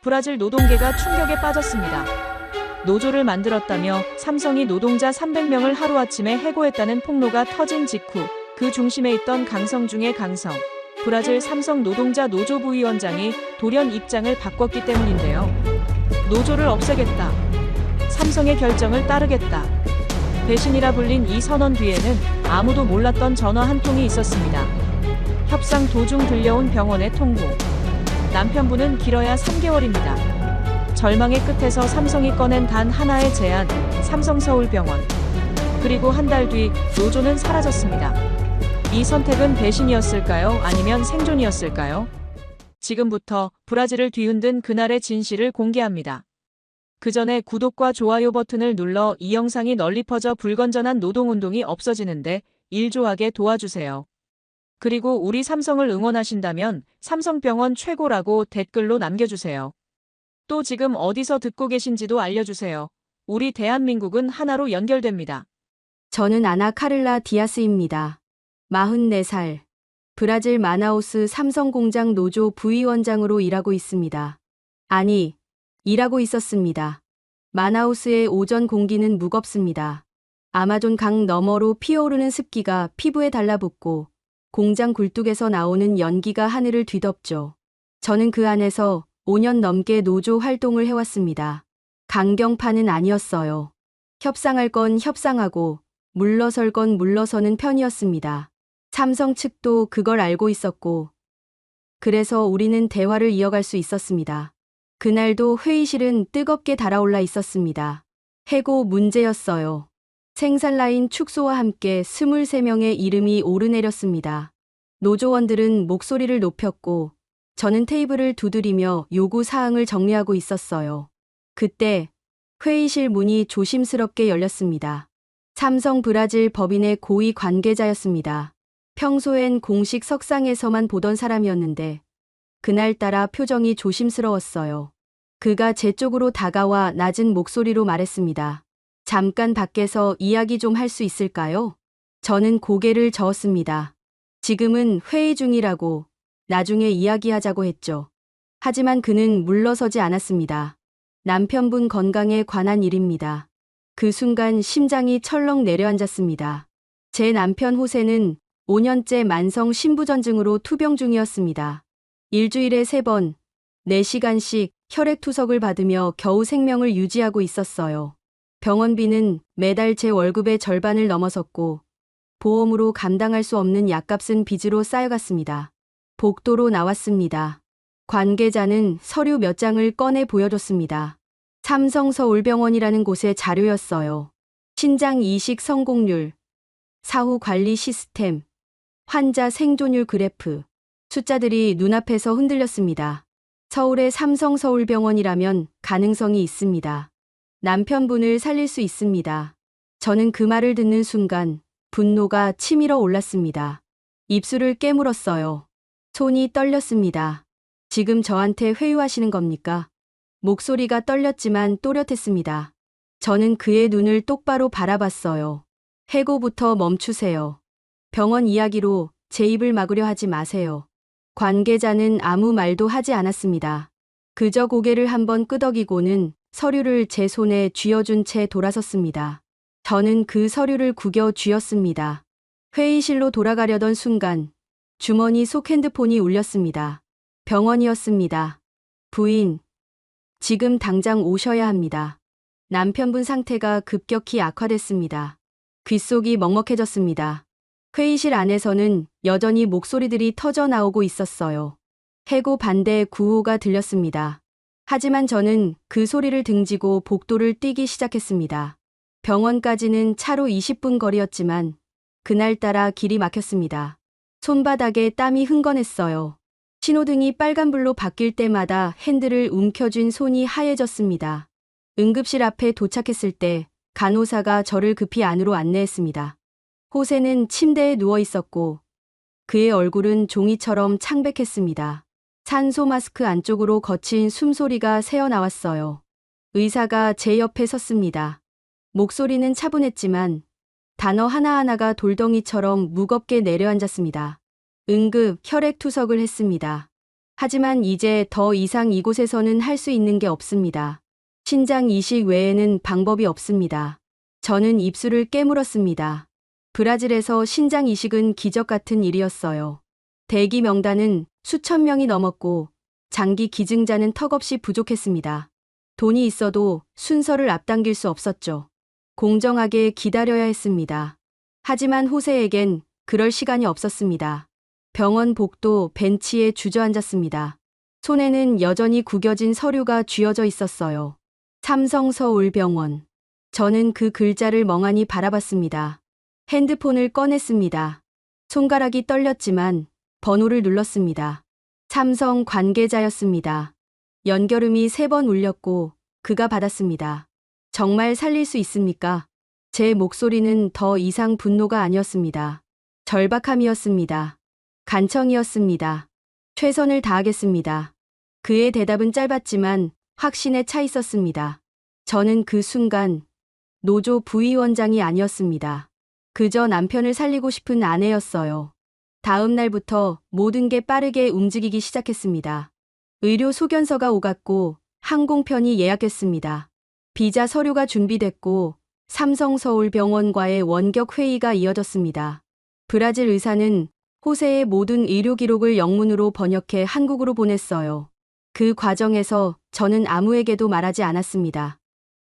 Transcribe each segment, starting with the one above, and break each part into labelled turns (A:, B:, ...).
A: 브라질 노동계가 충격에 빠졌습니다. 노조를 만들었다며 삼성이 노동자 300명을 하루아침에 해고했다는 폭로가 터진 직후 그 중심에 있던 강성 중의 강성, 브라질 삼성 노동자 노조 부위원장이 돌연 입장을 바꿨기 때문인데요. 노조를 없애겠다. 삼성의 결정을 따르겠다. 배신이라 불린 이 선언 뒤에는 아무도 몰랐던 전화 한 통이 있었습니다. 협상 도중 들려온 병원의 통보. 남편분은 길어야 3개월입니다. 절망의 끝에서 삼성이 꺼낸 단 하나의 제안, 삼성서울병원. 그리고 한 달 뒤 노조는 사라졌습니다. 이 선택은 배신이었을까요? 아니면 생존이었을까요? 지금부터 브라질을 뒤흔든 그날의 진실을 공개합니다. 그 전에 구독과 좋아요 버튼을 눌러 이 영상이 널리 퍼져 불건전한 노동운동이 없어지는데 일조하게 도와주세요. 그리고 우리 삼성을 응원하신다면 삼성병원 최고라고 댓글로 남겨주세요. 또 지금 어디서 듣고 계신지도 알려주세요. 우리 대한민국은 하나로 연결됩니다.
B: 저는 아나 카를라 디아스입니다. 44살. 브라질 마나우스 삼성공장 노조 부위원장으로 일하고 있습니다. 아니, 일하고 있었습니다. 마나우스의 오전 공기는 무겁습니다. 아마존 강 너머로 피어오르는 습기가 피부에 달라붙고 공장 굴뚝에서 나오는 연기가 하늘을 뒤덮죠. 저는 그 안에서 5년 넘게 노조 활동을 해왔습니다. 강경파는 아니었어요. 협상할 건 협상하고 물러설 건 물러서는 편이었습니다. 삼성 측도 그걸 알고 있었고, 그래서 우리는 대화를 이어갈 수 있었습니다. 그날도 회의실은 뜨겁게 달아올라 있었습니다. 해고 문제였어요. 생산라인 축소와 함께 23명의 이름이 오르내렸습니다. 노조원들은 목소리를 높였고, 저는 테이블을 두드리며 요구 사항을 정리하고 있었어요. 그때 회의실 문이 조심스럽게 열렸습니다. 삼성 브라질 법인의 고위 관계자였습니다. 평소엔 공식 석상에서만 보던 사람이었는데 그날따라 표정이 조심스러웠어요. 그가 제 쪽으로 다가와 낮은 목소리로 말했습니다. 잠깐 밖에서 이야기 좀 할 수 있을까요? 저는 고개를 저었습니다. 지금은 회의 중이라고, 나중에 이야기하자고 했죠. 하지만 그는 물러서지 않았습니다. 남편분 건강에 관한 일입니다. 그 순간 심장이 철렁 내려앉았습니다. 제 남편 호세는 5년째 만성 심부전증으로 투병 중이었습니다. 일주일에 3번, 4시간씩 혈액투석을 받으며 겨우 생명을 유지하고 있었어요. 병원비는 매달 제 월급의 절반을 넘어섰고 보험으로 감당할 수 없는 약값은 빚으로 쌓여갔습니다. 복도로 나왔습니다. 관계자는 서류 몇 장을 꺼내 보여줬습니다. 삼성서울병원이라는 곳의 자료였어요. 신장 이식 성공률, 사후 관리 시스템, 환자 생존율 그래프. 숫자들이 눈앞에서 흔들렸습니다. 서울의 삼성서울병원이라면 가능성이 있습니다. 남편분을 살릴 수 있습니다. 저는 그 말을 듣는 순간 분노가 치밀어 올랐습니다. 입술을 깨물었어요. 손이 떨렸습니다. 지금 저한테 회유하시는 겁니까? 목소리가 떨렸지만 또렷했습니다. 저는 그의 눈을 똑바로 바라봤어요. 해고부터 멈추세요. 병원 이야기로 제 입을 막으려 하지 마세요. 관계자는 아무 말도 하지 않았습니다. 그저 고개를 한번 끄덕이고는 서류를 제 손에 쥐어준 채 돌아섰습니다. 저는 그 서류를 구겨 쥐었습니다. 회의실로 돌아가려던 순간 주머니 속 핸드폰이 울렸습니다. 병원이었습니다. 부인, 지금 당장 오셔야 합니다. 남편분 상태가 급격히 악화됐습니다. 귓속이 먹먹해졌습니다. 회의실 안에서는 여전히 목소리들이 터져 나오고 있었어요. 해고 반대 구호가 들렸습니다. 하지만 저는 그 소리를 등지고 복도를 뛰기 시작했습니다. 병원까지는 차로 20분 거리였지만 그날따라 길이 막혔습니다. 손바닥에 땀이 흥건했어요. 신호등이 빨간불로 바뀔 때마다 핸들을 움켜쥔 손이 하얘졌습니다. 응급실 앞에 도착했을 때 간호사가 저를 급히 안으로 안내했습니다. 호세는 침대에 누워 있었고 그의 얼굴은 종이처럼 창백했습니다. 산소 마스크 안쪽으로 거친 숨소리가 새어나왔어요. 의사가 제 옆에 섰습니다. 목소리는 차분했지만 단어 하나하나가 돌덩이처럼 무겁게 내려앉았습니다. 응급 혈액투석을 했습니다. 하지만 이제 더 이상 이곳에서는 할 수 있는 게 없습니다. 신장 이식 외에는 방법이 없습니다. 저는 입술을 깨물었습니다. 브라질에서 신장 이식은 기적 같은 일이었어요. 대기 명단은 수천 명이 넘었고 장기 기증자는 턱없이 부족했습니다. 돈이 있어도 순서를 앞당길 수 없었죠. 공정하게 기다려야 했습니다. 하지만 호세에겐 그럴 시간이 없었습니다. 병원 복도 벤치에 주저앉았습니다. 손에는 여전히 구겨진 서류가 쥐어져 있었어요. 삼성서울병원. 저는 그 글자를 멍하니 바라봤습니다. 핸드폰을 꺼냈습니다. 손가락이 떨렸지만 번호를 눌렀습니다. 삼성 관계자였습니다. 연결음이 3번 울렸고 그가 받았습니다. 정말 살릴 수 있습니까? 제 목소리는 더 이상 분노가 아니었습니다. 절박함이었습니다. 간청이었습니다. 최선을 다하겠습니다. 그의 대답은 짧았지만 확신에 차 있었습니다. 저는 그 순간 노조 부위원장이 아니었습니다. 그저 남편을 살리고 싶은 아내였어요. 다음 날부터 모든 게 빠르게 움직이기 시작했습니다. 의료 소견서가 오갔고 항공편이 예약했습니다. 비자 서류가 준비됐고 삼성서울병원과의 원격 회의가 이어졌습니다. 브라질 의사는 호세의 모든 의료 기록을 영문으로 번역해 한국으로 보냈어요. 그 과정에서 저는 아무에게도 말하지 않았습니다.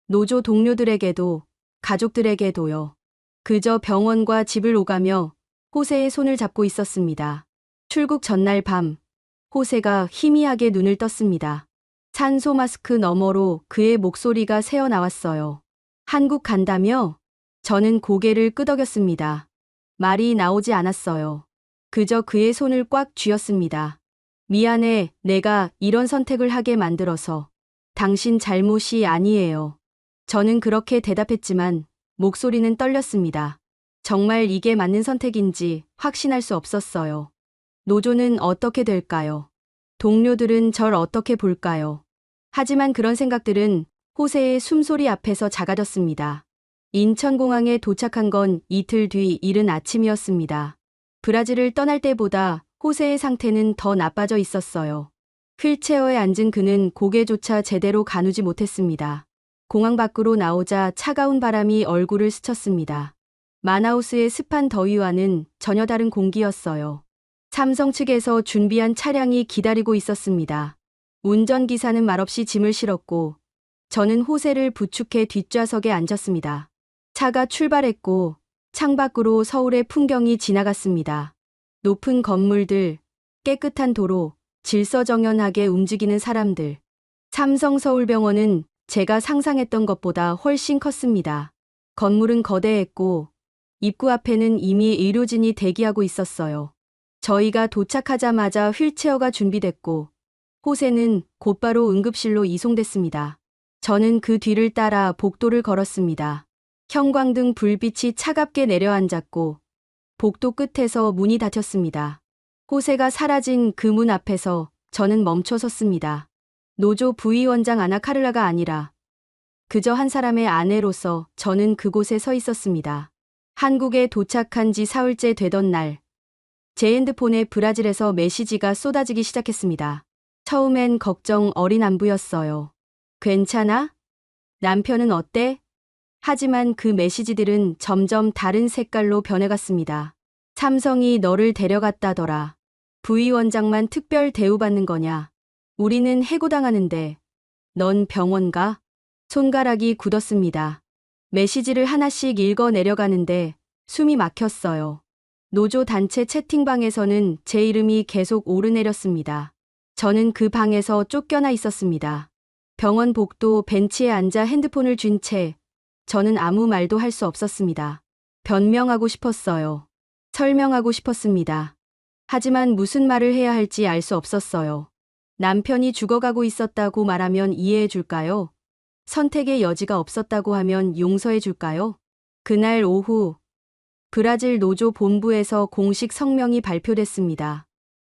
B: 노조 동료들에게도, 가족들에게도요. 그저 병원과 집을 오가며 호세의 손을 잡고 있었습니다. 출국 전날 밤, 호세가 희미하게 눈을 떴습니다. 산소 마스크 너머로 그의 목소리가 새어나왔어요. 한국 간다며? 저는 고개를 끄덕였습니다. 말이 나오지 않았어요. 그저 그의 손을 꽉 쥐었습니다. 미안해, 내가 이런 선택을 하게 만들어서. 당신 잘못이 아니에요. 저는 그렇게 대답했지만 목소리는 떨렸습니다. 정말 이게 맞는 선택인지 확신할 수 없었어요. 노조는 어떻게 될까요? 동료들은 절 어떻게 볼까요? 하지만 그런 생각들은 호세의 숨소리 앞에서 작아졌습니다. 인천공항에 도착한 건 이틀 뒤 이른 아침이었습니다. 브라질을 떠날 때보다 호세의 상태는 더 나빠져 있었어요. 휠체어에 앉은 그는 고개조차 제대로 가누지 못했습니다. 공항 밖으로 나오자 차가운 바람이 얼굴을 스쳤습니다. 마나우스의 습한 더위와는 전혀 다른 공기였어요. 삼성 측에서 준비한 차량이 기다리고 있었습니다. 운전기사는 말없이 짐을 실었고 저는 호세를 부축해 뒷좌석에 앉았습니다. 차가 출발했고 창밖으로 서울의 풍경이 지나갔습니다. 높은 건물들, 깨끗한 도로, 질서정연하게 움직이는 사람들. 삼성서울병원은 제가 상상했던 것보다 훨씬 컸습니다. 건물은 거대했고 입구 앞에는 이미 의료진이 대기하고 있었어요. 저희가 도착하자마자 휠체어가 준비됐고 호세는 곧바로 응급실로 이송됐습니다. 저는 그 뒤를 따라 복도를 걸었습니다. 형광등 불빛이 차갑게 내려앉았고 복도 끝에서 문이 닫혔습니다. 호세가 사라진 그 문 앞에서 저는 멈춰 섰습니다. 노조 부위원장 아나 카를라가 아니라 그저 한 사람의 아내로서 저는 그곳에 서 있었습니다. 한국에 도착한 지 사흘째 되던 날, 제 핸드폰에 브라질에서 메시지가 쏟아지기 시작했습니다. 처음엔 걱정 어린 안부였어요. 괜찮아? 남편은 어때? 하지만 그 메시지들은 점점 다른 색깔로 변해갔습니다. 삼성이 너를 데려갔다더라. 부위원장만 특별 대우받는 거냐? 우리는 해고당하는데 넌 병원 가? 손가락이 굳었습니다. 메시지를 하나씩 읽어 내려가는데 숨이 막혔어요. 노조 단체 채팅방에서는 제 이름이 계속 오르내렸습니다. 저는 그 방에서 쫓겨나 있었습니다. 병원 복도 벤치에 앉아 핸드폰을 쥔 채 저는 아무 말도 할 수 없었습니다. 변명하고 싶었어요. 설명하고 싶었습니다. 하지만 무슨 말을 해야 할지 알 수 없었어요. 남편이 죽어가고 있었다고 말하면 이해해 줄까요? 선택의 여지가 없었다고 하면 용서해 줄까요? 그날 오후 브라질 노조 본부에서 공식 성명이 발표됐습니다.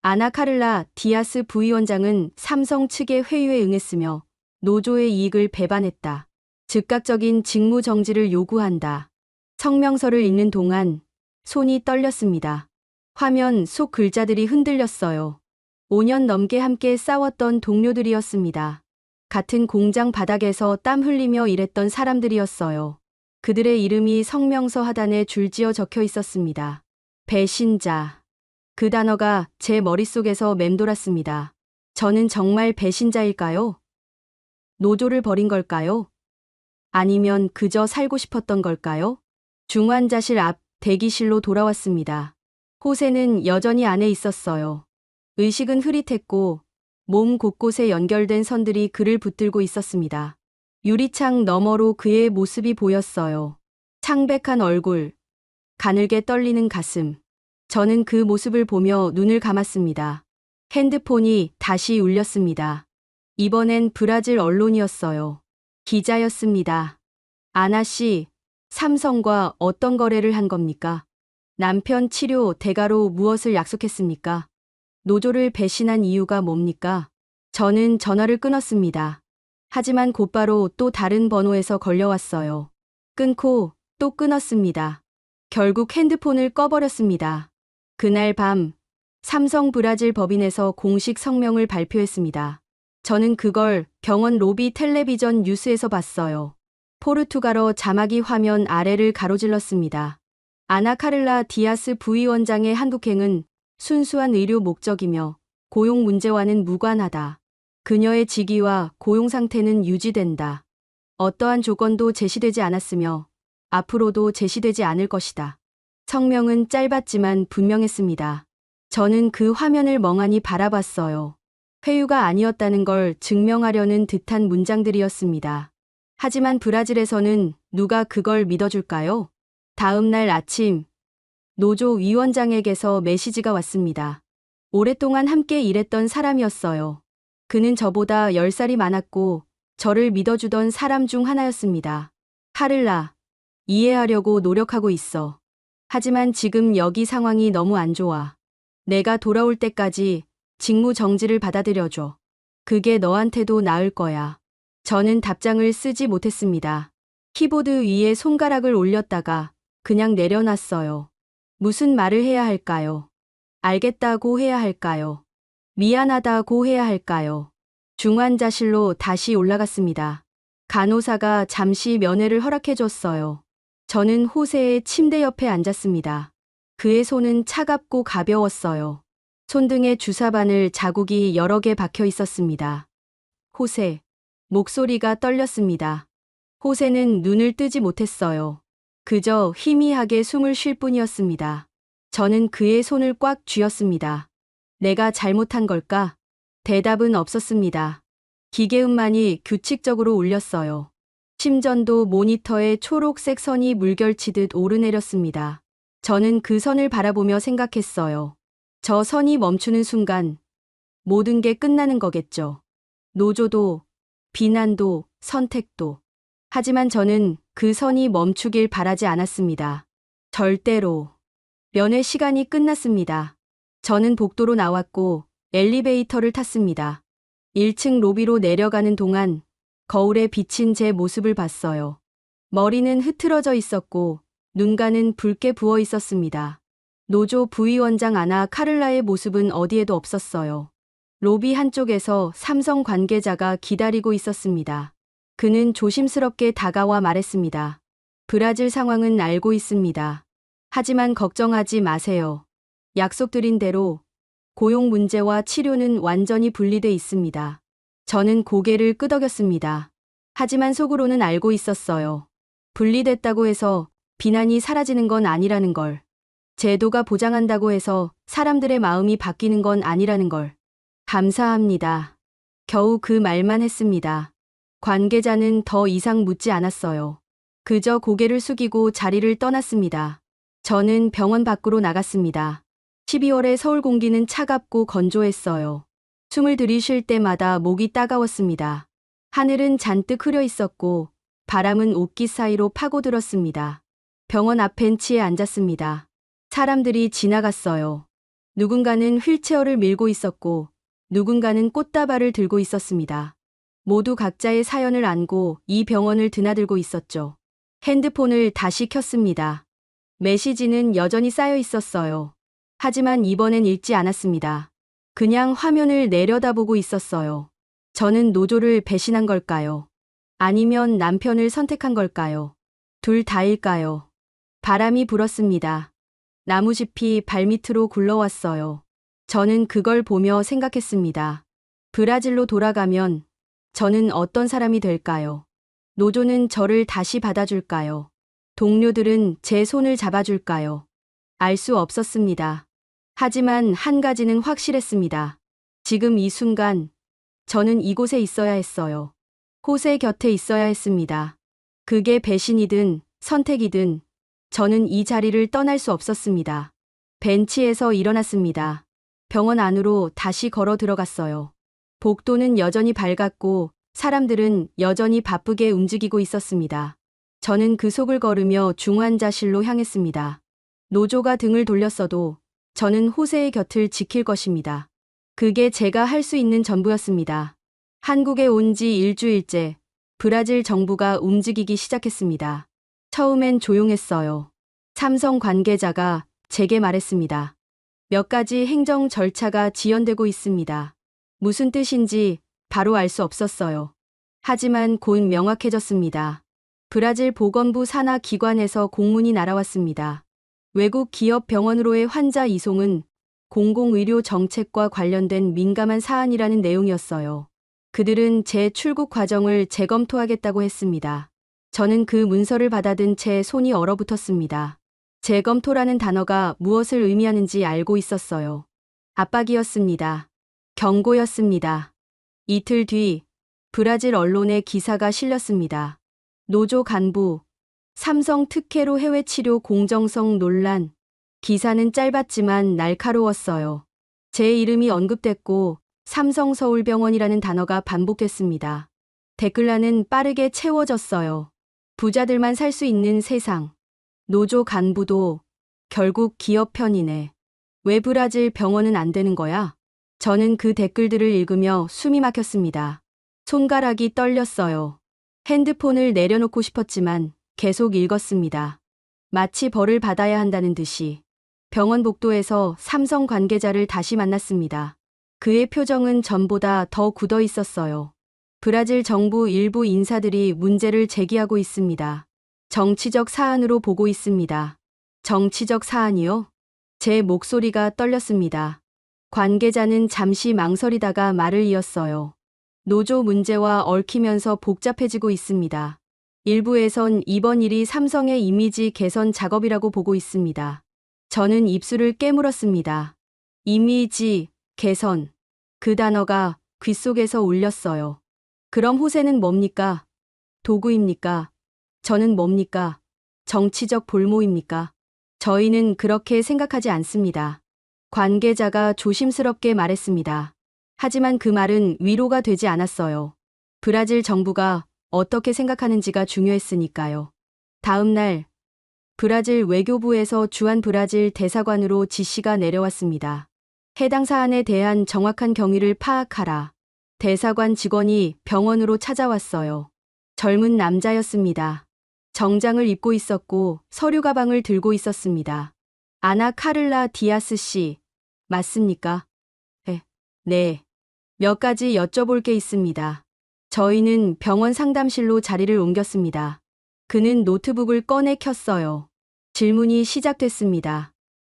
B: 아나 카를라 디아스 부위원장은 삼성 측의 회유에 응했으며 노조의 이익을 배반했다. 즉각적인 직무 정지를 요구한다. 성명서를 읽는 동안 손이 떨렸습니다. 화면 속 글자들이 흔들렸어요. 5년 넘게 함께 싸웠던 동료들이었습니다. 같은 공장 바닥에서 땀 흘리며 일했던 사람들이었어요. 그들의 이름이 성명서 하단에 줄지어 적혀 있었습니다. 배신자. 그 단어가 제 머릿속에서 맴돌았습니다. 저는 정말 배신자일까요? 노조를 버린 걸까요? 아니면 그저 살고 싶었던 걸까요? 중환자실 앞 대기실로 돌아왔습니다. 호세는 여전히 안에 있었어요. 의식은 흐릿했고 몸 곳곳에 연결된 선들이 그를 붙들고 있었습니다. 유리창 너머로 그의 모습이 보였어요. 창백한 얼굴, 가늘게 떨리는 가슴. 저는 그 모습을 보며 눈을 감았습니다. 핸드폰이 다시 울렸습니다. 이번엔 브라질 언론이었어요. 기자였습니다. 아나 씨, 삼성과 어떤 거래를 한 겁니까? 남편 치료 대가로 무엇을 약속했습니까? 노조를 배신한 이유가 뭡니까? 저는 전화를 끊었습니다. 하지만 곧바로 또 다른 번호에서 걸려왔어요. 끊고 또 끊었습니다. 결국 핸드폰을 꺼버렸습니다. 그날 밤 삼성 브라질 법인에서 공식 성명을 발표했습니다. 저는 그걸 병원 로비 텔레비전 뉴스에서 봤어요. 포르투갈어 자막이 화면 아래를 가로질렀습니다. 아나 카를라 디아스 부위원장의 한국행은 순수한 의료 목적이며 고용 문제와는 무관하다. 그녀의 직위와 고용 상태는 유지된다. 어떠한 조건도 제시되지 않았으며 앞으로도 제시되지 않을 것이다. 성명은 짧았지만 분명했습니다. 저는 그 화면을 멍하니 바라봤어요. 회유가 아니었다는 걸 증명하려는 듯한 문장들이었습니다. 하지만 브라질에서는 누가 그걸 믿어줄까요? 다음 날 아침, 노조 위원장에게서 메시지가 왔습니다. 오랫동안 함께 일했던 사람이었어요. 그는 저보다 10살이 많았고 저를 믿어주던 사람 중 하나였습니다. 카를라, 이해하려고 노력하고 있어. 하지만 지금 여기 상황이 너무 안 좋아. 내가 돌아올 때까지 직무 정지를 받아들여줘. 그게 너한테도 나을 거야. 저는 답장을 쓰지 못했습니다. 키보드 위에 손가락을 올렸다가 그냥 내려놨어요. 무슨 말을 해야 할까요? 알겠다고 해야 할까요? 미안하다고 해야 할까요? 중환자실로 다시 올라갔습니다. 간호사가 잠시 면회를 허락해줬어요. 저는 호세의 침대 옆에 앉았습니다. 그의 손은 차갑고 가벼웠어요. 손등에 주사바늘 자국이 여러 개 박혀 있었습니다. 호세. 목소리가 떨렸습니다. 호세는 눈을 뜨지 못했어요. 그저 희미하게 숨을 쉴 뿐이었습니다. 저는 그의 손을 꽉 쥐었습니다. 내가 잘못한 걸까? 대답은 없었습니다. 기계음만이 규칙적으로 울렸어요. 심전도 모니터에 초록색 선이 물결치듯 오르내렸습니다. 저는 그 선을 바라보며 생각했어요. 저 선이 멈추는 순간 모든 게 끝나는 거겠죠. 노조도, 비난도, 선택도. 하지만 저는 그 선이 멈추길 바라지 않았습니다. 절대로. 면회 시간이 끝났습니다. 저는 복도로 나왔고 엘리베이터를 탔습니다. 1층 로비로 내려가는 동안 거울에 비친 제 모습을 봤어요. 머리는 흐트러져 있었고 눈가는 붉게 부어 있었습니다. 노조 부위원장 아나 카를라의 모습은 어디에도 없었어요. 로비 한쪽에서 삼성 관계자가 기다리고 있었습니다. 그는 조심스럽게 다가와 말했습니다. 브라질 상황은 알고 있습니다. 하지만 걱정하지 마세요. 약속드린 대로 고용 문제와 치료는 완전히 분리돼 있습니다. 저는 고개를 끄덕였습니다. 하지만 속으로는 알고 있었어요. 분리됐다고 해서 비난이 사라지는 건 아니라는 걸. 제도가 보장한다고 해서 사람들의 마음이 바뀌는 건 아니라는 걸. 감사합니다. 겨우 그 말만 했습니다. 관계자는 더 이상 묻지 않았어요. 그저 고개를 숙이고 자리를 떠났습니다. 저는 병원 밖으로 나갔습니다. 12월의 서울 공기는 차갑고 건조했어요. 숨을 들이쉴 때마다 목이 따가웠습니다. 하늘은 잔뜩 흐려 있었고 바람은 옷깃 사이로 파고들었습니다. 병원 앞 벤치에 앉았습니다. 사람들이 지나갔어요. 누군가는 휠체어를 밀고 있었고 누군가는 꽃다발을 들고 있었습니다. 모두 각자의 사연을 안고 이 병원을 드나들고 있었죠. 핸드폰을 다시 켰습니다. 메시지는 여전히 쌓여 있었어요. 하지만 이번엔 읽지 않았습니다. 그냥 화면을 내려다보고 있었어요. 저는 노조를 배신한 걸까요? 아니면 남편을 선택한 걸까요? 둘 다일까요? 바람이 불었습니다. 나무짚이 발밑으로 굴러왔어요. 저는 그걸 보며 생각했습니다. 브라질로 돌아가면 저는 어떤 사람이 될까요? 노조는 저를 다시 받아줄까요? 동료들은 제 손을 잡아줄까요? 알 수 없었습니다. 하지만 한 가지는 확실했습니다. 지금 이 순간 저는 이곳에 있어야 했어요. 호세 곁에 있어야 했습니다. 그게 배신이든 선택이든 저는 이 자리를 떠날 수 없었습니다. 벤치에서 일어났습니다. 병원 안으로 다시 걸어 들어갔어요. 복도는 여전히 밝았고 사람들은 여전히 바쁘게 움직이고 있었습니다. 저는 그 속을 걸으며 중환자실로 향했습니다. 노조가 등을 돌렸어도 저는 호세의 곁을 지킬 것입니다. 그게 제가 할 수 있는 전부였습니다. 한국에 온 지 일주일째 브라질 정부가 움직이기 시작했습니다. 처음엔 조용했어요. 삼성 관계자가 제게 말했습니다. 몇 가지 행정 절차가 지연되고 있습니다. 무슨 뜻인지 바로 알 수 없었어요. 하지만 곧 명확해졌습니다. 브라질 보건부 산하 기관에서 공문이 날아왔습니다. 외국 기업 병원으로의 환자 이송은 공공의료 정책과 관련된 민감한 사안이라는 내용이었어요. 그들은 제 출국 과정을 재검토하겠다고 했습니다. 저는 그 문서를 받아든 채 손이 얼어붙었습니다. 재검토라는 단어가 무엇을 의미하는지 알고 있었어요. 압박이었습니다. 경고였습니다. 이틀 뒤 브라질 언론에 기사가 실렸습니다. 노조 간부, 삼성 특혜로 해외 치료 공정성 논란. 기사는 짧았지만 날카로웠어요. 제 이름이 언급됐고 삼성서울병원이라는 단어가 반복됐습니다. 댓글란은 빠르게 채워졌어요. 부자들만 살 수 있는 세상. 노조 간부도 결국 기업 편이네. 왜 브라질 병원은 안 되는 거야? 저는 그 댓글들을 읽으며 숨이 막혔습니다. 손가락이 떨렸어요. 핸드폰을 내려놓고 싶었지만 계속 읽었습니다. 마치 벌을 받아야 한다는 듯이. 병원 복도에서 삼성 관계자를 다시 만났습니다. 그의 표정은 전보다 더 굳어 있었어요. 브라질 정부 일부 인사들이 문제를 제기하고 있습니다. 정치적 사안으로 보고 있습니다. 정치적 사안이요? 제 목소리가 떨렸습니다. 관계자는 잠시 망설이다가 말을 이었어요. 노조 문제와 얽히면서 복잡해지고 있습니다. 일부에선 이번 일이 삼성의 이미지 개선 작업이라고 보고 있습니다. 저는 입술을 깨물었습니다. 이미지 개선. 그 단어가 귓속에서 울렸어요. 그럼 호세는 뭡니까? 도구입니까? 저는 뭡니까? 정치적 볼모입니까? 저희는 그렇게 생각하지 않습니다. 관계자가 조심스럽게 말했습니다. 하지만 그 말은 위로가 되지 않았어요. 브라질 정부가 어떻게 생각하는지가 중요했으니까요. 다음 날 브라질 외교부에서 주한 브라질 대사관으로 지시가 내려왔습니다. 해당 사안에 대한 정확한 경위를 파악하라. 대사관 직원이 병원으로 찾아왔어요. 젊은 남자였습니다. 정장을 입고 있었고 서류 가방을 들고 있었습니다. 아나 카를라 디아스 씨, 맞습니까? 네. 몇 가지 여쭤볼 게 있습니다. 저희는 병원 상담실로 자리를 옮겼습니다. 그는 노트북을 꺼내 켰어요. 질문이 시작됐습니다.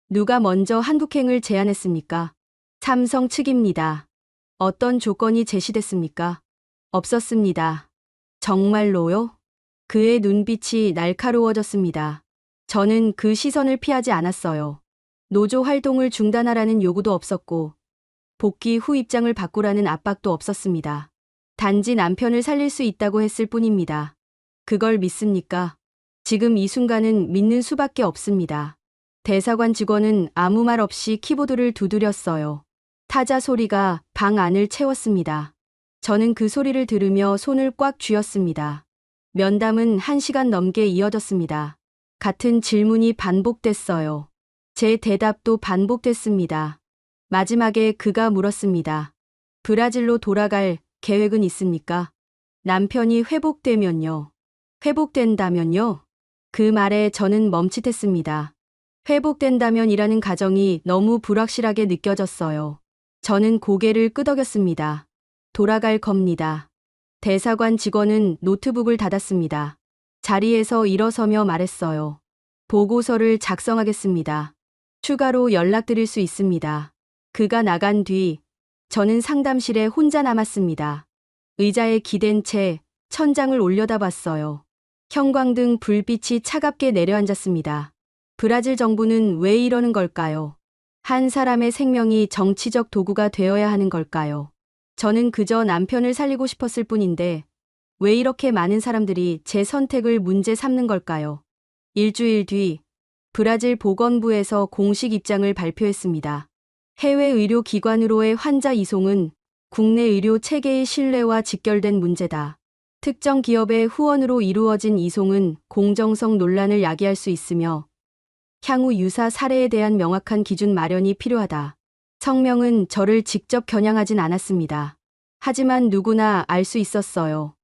B: 누가 먼저 한국행을 제안했습니까? 삼성 측입니다. 어떤 조건이 제시됐습니까? 없었습니다. 정말로요? 그의 눈빛이 날카로워졌습니다. 저는 그 시선을 피하지 않았어요. 노조 활동을 중단하라는 요구도 없었고 복귀 후 입장을 바꾸라는 압박도 없었습니다. 단지 남편을 살릴 수 있다고 했을 뿐입니다. 그걸 믿습니까? 지금 이 순간은 믿는 수밖에 없습니다. 대사관 직원은 아무 말 없이 키보드를 두드렸어요. 타자 소리가 방 안을 채웠습니다. 저는 그 소리를 들으며 손을 꽉 쥐었습니다. 면담은 1시간 넘게 이어졌습니다. 같은 질문이 반복됐어요. 제 대답도 반복됐습니다. 마지막에 그가 물었습니다. 브라질로 돌아갈 계획은 있습니까? 남편이 회복되면요. 회복된다면요? 그 말에 저는 멈칫했습니다. 회복된다면이라는 가정이 너무 불확실하게 느껴졌어요. 저는 고개를 끄덕였습니다. 돌아갈 겁니다. 대사관 직원은 노트북을 닫았습니다. 자리에서 일어서며 말했어요. 보고서를 작성하겠습니다. 추가로 연락드릴 수 있습니다. 그가 나간 뒤 저는 상담실에 혼자 남았습니다. 의자에 기댄 채 천장을 올려다봤어요. 형광등 불빛이 차갑게 내려앉았습니다. 브라질 정부는 왜 이러는 걸까요? 한 사람의 생명이 정치적 도구가 되어야 하는 걸까요? 저는 그저 남편을 살리고 싶었을 뿐인데 왜 이렇게 많은 사람들이 제 선택을 문제 삼는 걸까요? 일주일 뒤 브라질 보건부에서 공식 입장을 발표했습니다. 해외 의료기관으로의 환자 이송은 국내 의료 체계의 신뢰와 직결된 문제다. 특정 기업의 후원으로 이루어진 이송은 공정성 논란을 야기할 수 있으며 향후 유사 사례에 대한 명확한 기준 마련이 필요하다. 성명은 저를 직접 겨냥하진 않았습니다. 하지만 누구나 알 수 있었어요.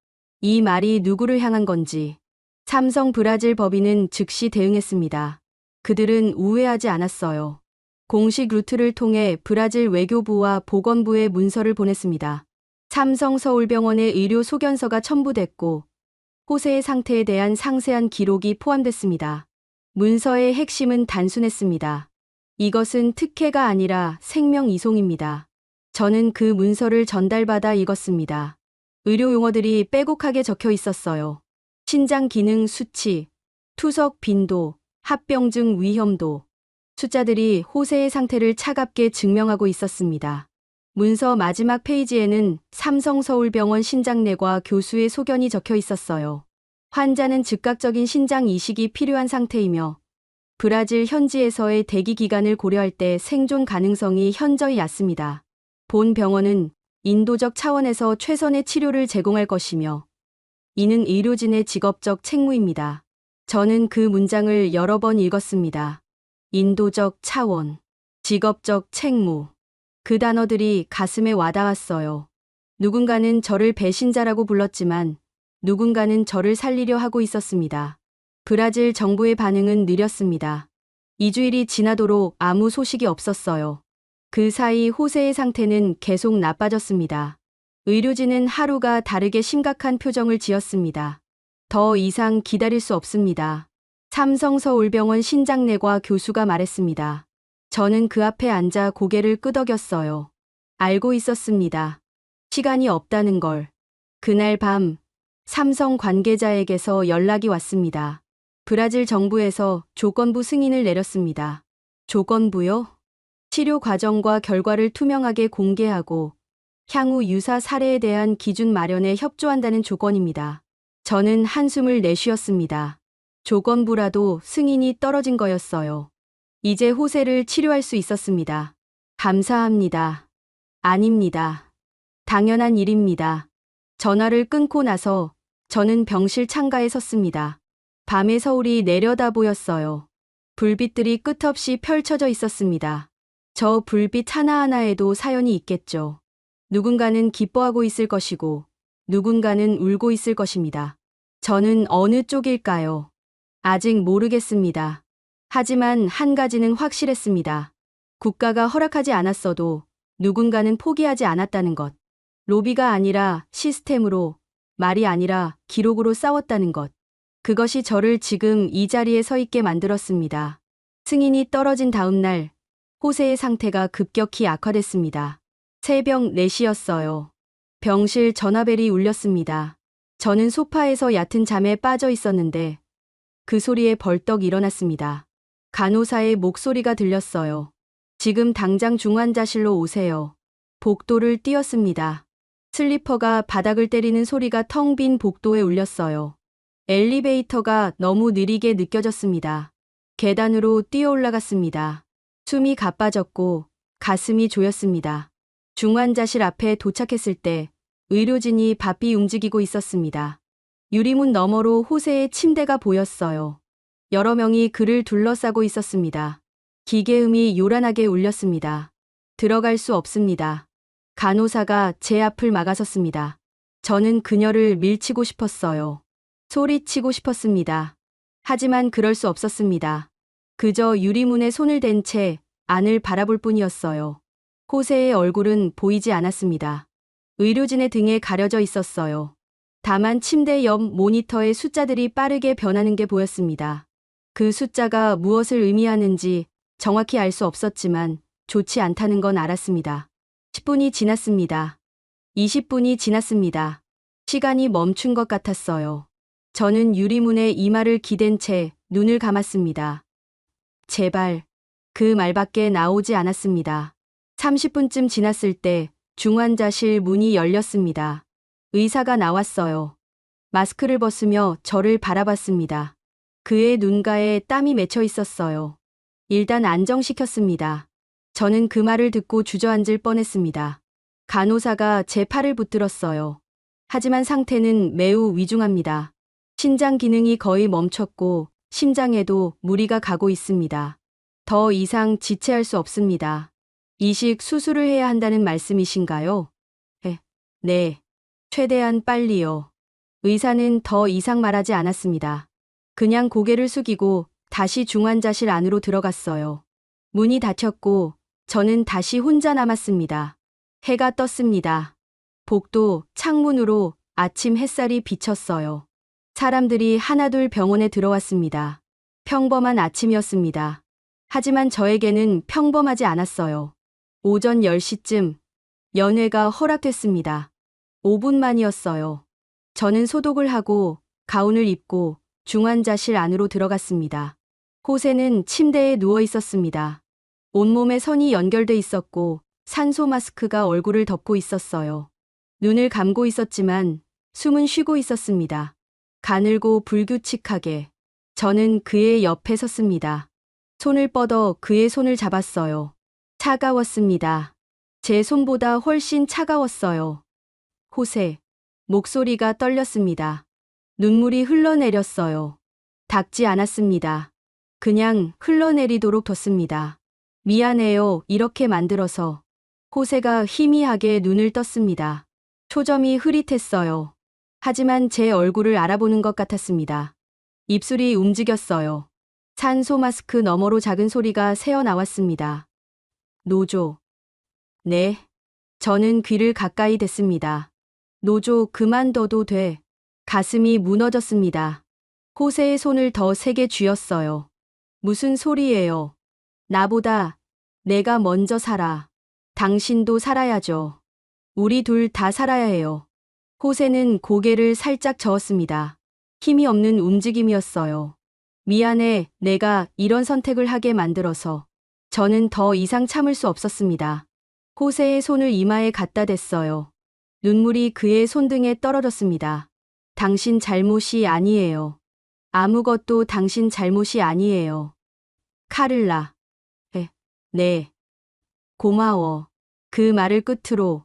B: 이 말이 누구를 향한 건지. 삼성 브라질 법인은 즉시 대응했습니다. 그들은 우회하지 않았어요. 공식 루트를 통해 브라질 외교부와 보건부에 문서를 보냈습니다. 삼성 서울병원의 의료 소견서가 첨부됐고 호세의 상태에 대한 상세한 기록이 포함됐습니다. 문서의 핵심은 단순했습니다. 이것은 특혜가 아니라 생명 이송입니다. 저는 그 문서를 전달받아 읽었습니다. 의료 용어들이 빼곡하게 적혀 있었어요. 신장 기능 수치, 투석 빈도, 합병증 위험도. 숫자들이 호세의 상태를 차갑게 증명하고 있었습니다. 문서 마지막 페이지에는 삼성서울병원 신장내과 교수의 소견이 적혀 있었어요. 환자는 즉각적인 신장 이식이 필요한 상태이며 브라질 현지에서의 대기 기간을 고려할 때 생존 가능성이 현저히 얕습니다. 본 병원은 인도적 차원에서 최선의 치료를 제공할 것이며 이는 의료진의 직업적 책무입니다. 저는 그 문장을 여러 번 읽었습니다. 인도적 차원, 직업적 책무. 그 단어들이 가슴에 와닿았어요. 누군가는 저를 배신자라고 불렀지만 누군가는 저를 살리려 하고 있었습니다. 브라질 정부의 반응은 느렸습니다. 2주일이 지나도록 아무 소식이 없었어요. 그 사이 호세의 상태는 계속 나빠졌습니다. 의료진은 하루가 다르게 심각한 표정을 지었습니다. 더 이상 기다릴 수 없습니다. 삼성서울병원 신장내과 교수가 말했습니다. 저는 그 앞에 앉아 고개를 끄덕였어요. 알고 있었습니다. 시간이 없다는 걸. 그날 밤 삼성 관계자에게서 연락이 왔습니다. 브라질 정부에서 조건부 승인을 내렸습니다. 조건부요? 치료 과정과 결과를 투명하게 공개하고 향후 유사 사례에 대한 기준 마련에 협조한다는 조건입니다. 저는 한숨을 내쉬었습니다. 조건부라도 승인이 떨어진 거였어요. 이제 호세를 치료할 수 있었습니다. 감사합니다. 아닙니다. 당연한 일입니다. 전화를 끊고 나서 저는 병실 창가에 섰습니다. 밤의 서울이 내려다 보였어요. 불빛들이 끝없이 펼쳐져 있었습니다. 저 불빛 하나하나에도 사연이 있겠죠. 누군가는 기뻐하고 있을 것이고 누군가는 울고 있을 것입니다. 저는 어느 쪽일까요? 아직 모르겠습니다. 하지만 한 가지는 확실했습니다. 국가가 허락하지 않았어도 누군가는 포기하지 않았다는 것. 로비가 아니라 시스템으로, 말이 아니라 기록으로 싸웠다는 것. 그것이 저를 지금 이 자리에 서 있게 만들었습니다. 승인이 떨어진 다음 날, 호세의 상태가 급격히 악화됐습니다. 새벽 4시였어요. 병실 전화벨이 울렸습니다. 저는 소파에서 얕은 잠에 빠져 있었는데 그 소리에 벌떡 일어났습니다. 간호사의 목소리가 들렸어요. 지금 당장 중환자실로 오세요. 복도를 뛰었습니다. 슬리퍼가 바닥을 때리는 소리가 텅 빈 복도에 울렸어요. 엘리베이터가 너무 느리게 느껴졌습니다. 계단으로 뛰어 올라갔습니다. 숨이 가빠졌고 가슴이 조였습니다. 중환자실 앞에 도착했을 때 의료진이 바삐 움직이고 있었습니다. 유리문 너머로 호세의 침대가 보였어요. 여러 명이 그를 둘러싸고 있었습니다. 기계음이 요란하게 울렸습니다. 들어갈 수 없습니다. 간호사가 제 앞을 막아섰습니다. 저는 그녀를 밀치고 싶었어요. 소리치고 싶었습니다. 하지만 그럴 수 없었습니다. 그저 유리문에 손을 댄 채 안을 바라볼 뿐이었어요. 호세의 얼굴은 보이지 않았습니다. 의료진의 등에 가려져 있었어요. 다만 침대 옆 모니터의 숫자들이 빠르게 변하는 게 보였습니다. 그 숫자가 무엇을 의미하는지 정확히 알 수 없었지만 좋지 않다는 건 알았습니다. 10분이 지났습니다. 20분이 지났습니다. 시간이 멈춘 것 같았어요. 저는 유리문에 이마를 기댄 채 눈을 감았습니다. 제발. 그 말밖에 나오지 않았습니다. 30분쯤 지났을 때 중환자실 문이 열렸습니다. 의사가 나왔어요. 마스크를 벗으며 저를 바라봤습니다. 그의 눈가에 땀이 맺혀 있었어요. 일단 안정시켰습니다. 저는 그 말을 듣고 주저앉을 뻔했습니다. 간호사가 제 팔을 붙들었어요. 하지만 상태는 매우 위중합니다. 신장 기능이 거의 멈췄고 심장에도 무리가 가고 있습니다. 더 이상 지체할 수 없습니다. 이식 수술을 해야 한다는 말씀이신가요? 네. 최대한 빨리요. 의사는 더 이상 말하지 않았습니다. 그냥 고개를 숙이고 다시 중환자실 안으로 들어갔어요. 문이 닫혔고 저는 다시 혼자 남았습니다. 해가 떴습니다. 복도 창문으로 아침 햇살이 비쳤어요. 사람들이 하나둘 병원에 들어왔습니다. 평범한 아침이었습니다. 하지만 저에게는 평범하지 않았어요. 오전 10시쯤 연회가 허락됐습니다. 5분만이었어요. 저는 소독을 하고 가운을 입고 중환자실 안으로 들어갔습니다. 호세는 침대에 누워 있었습니다. 온몸에 선이 연결돼 있었고 산소 마스크가 얼굴을 덮고 있었어요. 눈을 감고 있었지만 숨은 쉬고 있었습니다. 가늘고 불규칙하게. 저는 그의 옆에 섰습니다. 손을 뻗어 그의 손을 잡았어요. 차가웠습니다. 제 손보다 훨씬 차가웠어요. 호세. 목소리가 떨렸습니다. 눈물이 흘러내렸어요. 닦지 않았습니다. 그냥 흘러내리도록 뒀습니다. 미안해요, 이렇게 만들어서. 호세가 희미하게 눈을 떴습니다. 초점이 흐릿했어요. 하지만 제 얼굴을 알아보는 것 같았습니다. 입술이 움직였어요. 산소 마스크 너머로 작은 소리가 새어나왔습니다. 노조. 네. 저는 귀를 가까이 댔습니다. 노조 그만둬도 돼. 가슴이 무너졌습니다. 호세의 손을 더 세게 쥐었어요. 무슨 소리예요? 나보다 내가 먼저 살아. 당신도 살아야죠. 우리 둘 다 살아야 해요. 호세는 고개를 살짝 저었습니다. 힘이 없는 움직임이었어요. 미안해, 내가 이런 선택을 하게 만들어서. 저는 더 이상 참을 수 없었습니다. 호세의 손을 이마에 갖다 댔어요. 눈물이 그의 손등에 떨어졌습니다. 당신 잘못이 아니에요. 아무것도 당신 잘못이 아니에요. 카를라. 네. 고마워. 그 말을 끝으로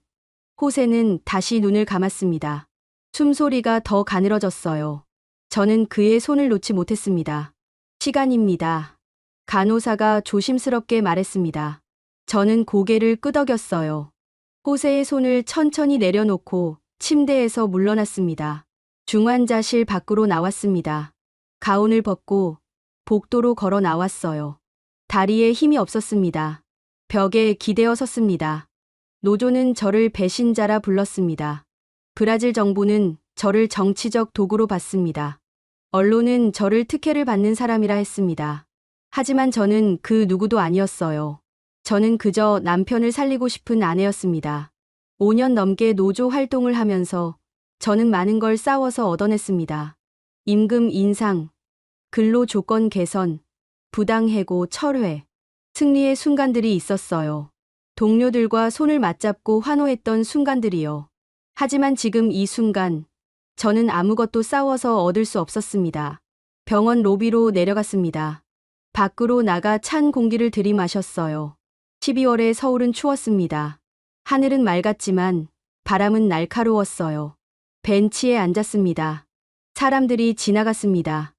B: 호세는 다시 눈을 감았습니다. 숨소리가 더 가늘어졌어요. 저는 그의 손을 놓지 못했습니다. 시간입니다. 간호사가 조심스럽게 말했습니다. 저는 고개를 끄덕였어요. 호세의 손을 천천히 내려놓고 침대에서 물러났습니다. 중환자실 밖으로 나왔습니다. 가운을 벗고 복도로 걸어 나왔어요. 다리에 힘이 없었습니다. 벽에 기대어 섰습니다. 노조는 저를 배신자라 불렀습니다. 브라질 정부는 저를 정치적 도구로 봤습니다. 언론은 저를 특혜를 받는 사람이라 했습니다. 하지만 저는 그 누구도 아니었어요. 저는 그저 남편을 살리고 싶은 아내였습니다. 5년 넘게 노조 활동을 하면서 저는 많은 걸 싸워서 얻어냈습니다. 임금 인상, 근로 조건 개선, 부당해고 철회, 승리의 순간들이 있었어요. 동료들과 손을 맞잡고 환호했던 순간들이요. 하지만 지금 이 순간, 저는 아무것도 싸워서 얻을 수 없었습니다. 병원 로비로 내려갔습니다. 밖으로 나가 찬 공기를 들이마셨어요. 12월의 서울은 추웠습니다. 하늘은 맑았지만 바람은 날카로웠어요. 벤치에 앉았습니다. 사람들이 지나갔습니다.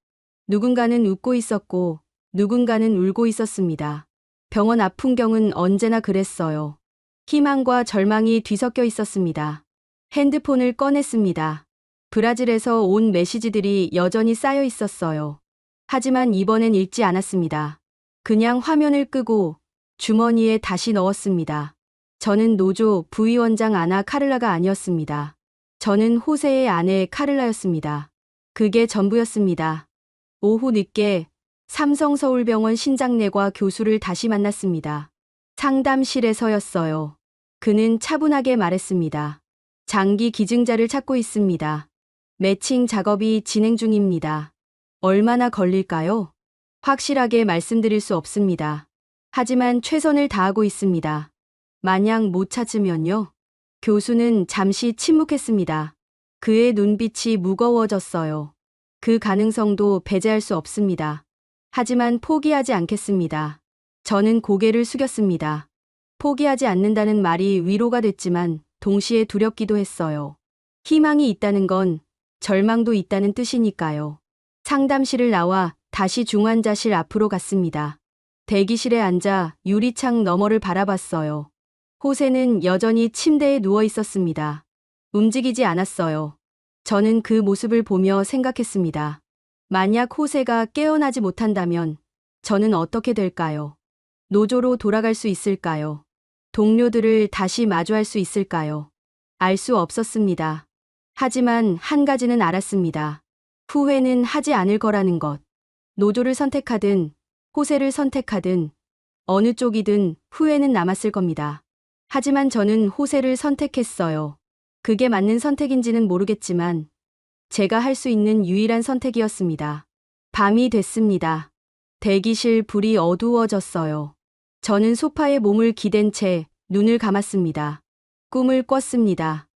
B: 누군가는 웃고 있었고 누군가는 울고 있었습니다. 병원 앞 풍경은 언제나 그랬어요. 희망과 절망이 뒤섞여 있었습니다. 핸드폰을 꺼냈습니다. 브라질에서 온 메시지들이 여전히 쌓여 있었어요. 하지만 이번엔 읽지 않았습니다. 그냥 화면을 끄고 주머니에 다시 넣었습니다. 저는 노조 부위원장 아나 카를라가 아니었습니다. 저는 호세의 아내 카를라였습니다. 그게 전부였습니다. 오후 늦게 삼성서울병원 신장내과 교수를 다시 만났습니다. 상담실에서였어요. 그는 차분하게 말했습니다. 장기 기증자를 찾고 있습니다. 매칭 작업이 진행 중입니다. 얼마나 걸릴까요? 확실하게 말씀드릴 수 없습니다. 하지만 최선을 다하고 있습니다. 만약 못 찾으면요? 교수는 잠시 침묵했습니다. 그의 눈빛이 무거워졌어요. 그 가능성도 배제할 수 없습니다. 하지만 포기하지 않겠습니다. 저는 고개를 숙였습니다. 포기하지 않는다는 말이 위로가 됐지만 동시에 두렵기도 했어요. 희망이 있다는 건 절망도 있다는 뜻이니까요. 상담실을 나와 다시 중환자실 앞으로 갔습니다. 대기실에 앉아 유리창 너머를 바라봤어요. 호세는 여전히 침대에 누워 있었습니다. 움직이지 않았어요. 저는 그 모습을 보며 생각했습니다. 만약 호세가 깨어나지 못한다면 저는 어떻게 될까요? 노조로 돌아갈 수 있을까요? 동료들을 다시 마주할 수 있을까요? 알 수 없었습니다. 하지만 한 가지는 알았습니다. 후회는 하지 않을 거라는 것. 노조를 선택하든 호세를 선택하든 어느 쪽이든 후회는 남았을 겁니다. 하지만 저는 호세를 선택했어요. 그게 맞는 선택인지는 모르겠지만 제가 할 수 있는 유일한 선택이었습니다. 밤이 됐습니다. 대기실 불이 어두워졌어요. 저는 소파에 몸을 기댄 채 눈을 감았습니다. 꿈을 꿨습니다.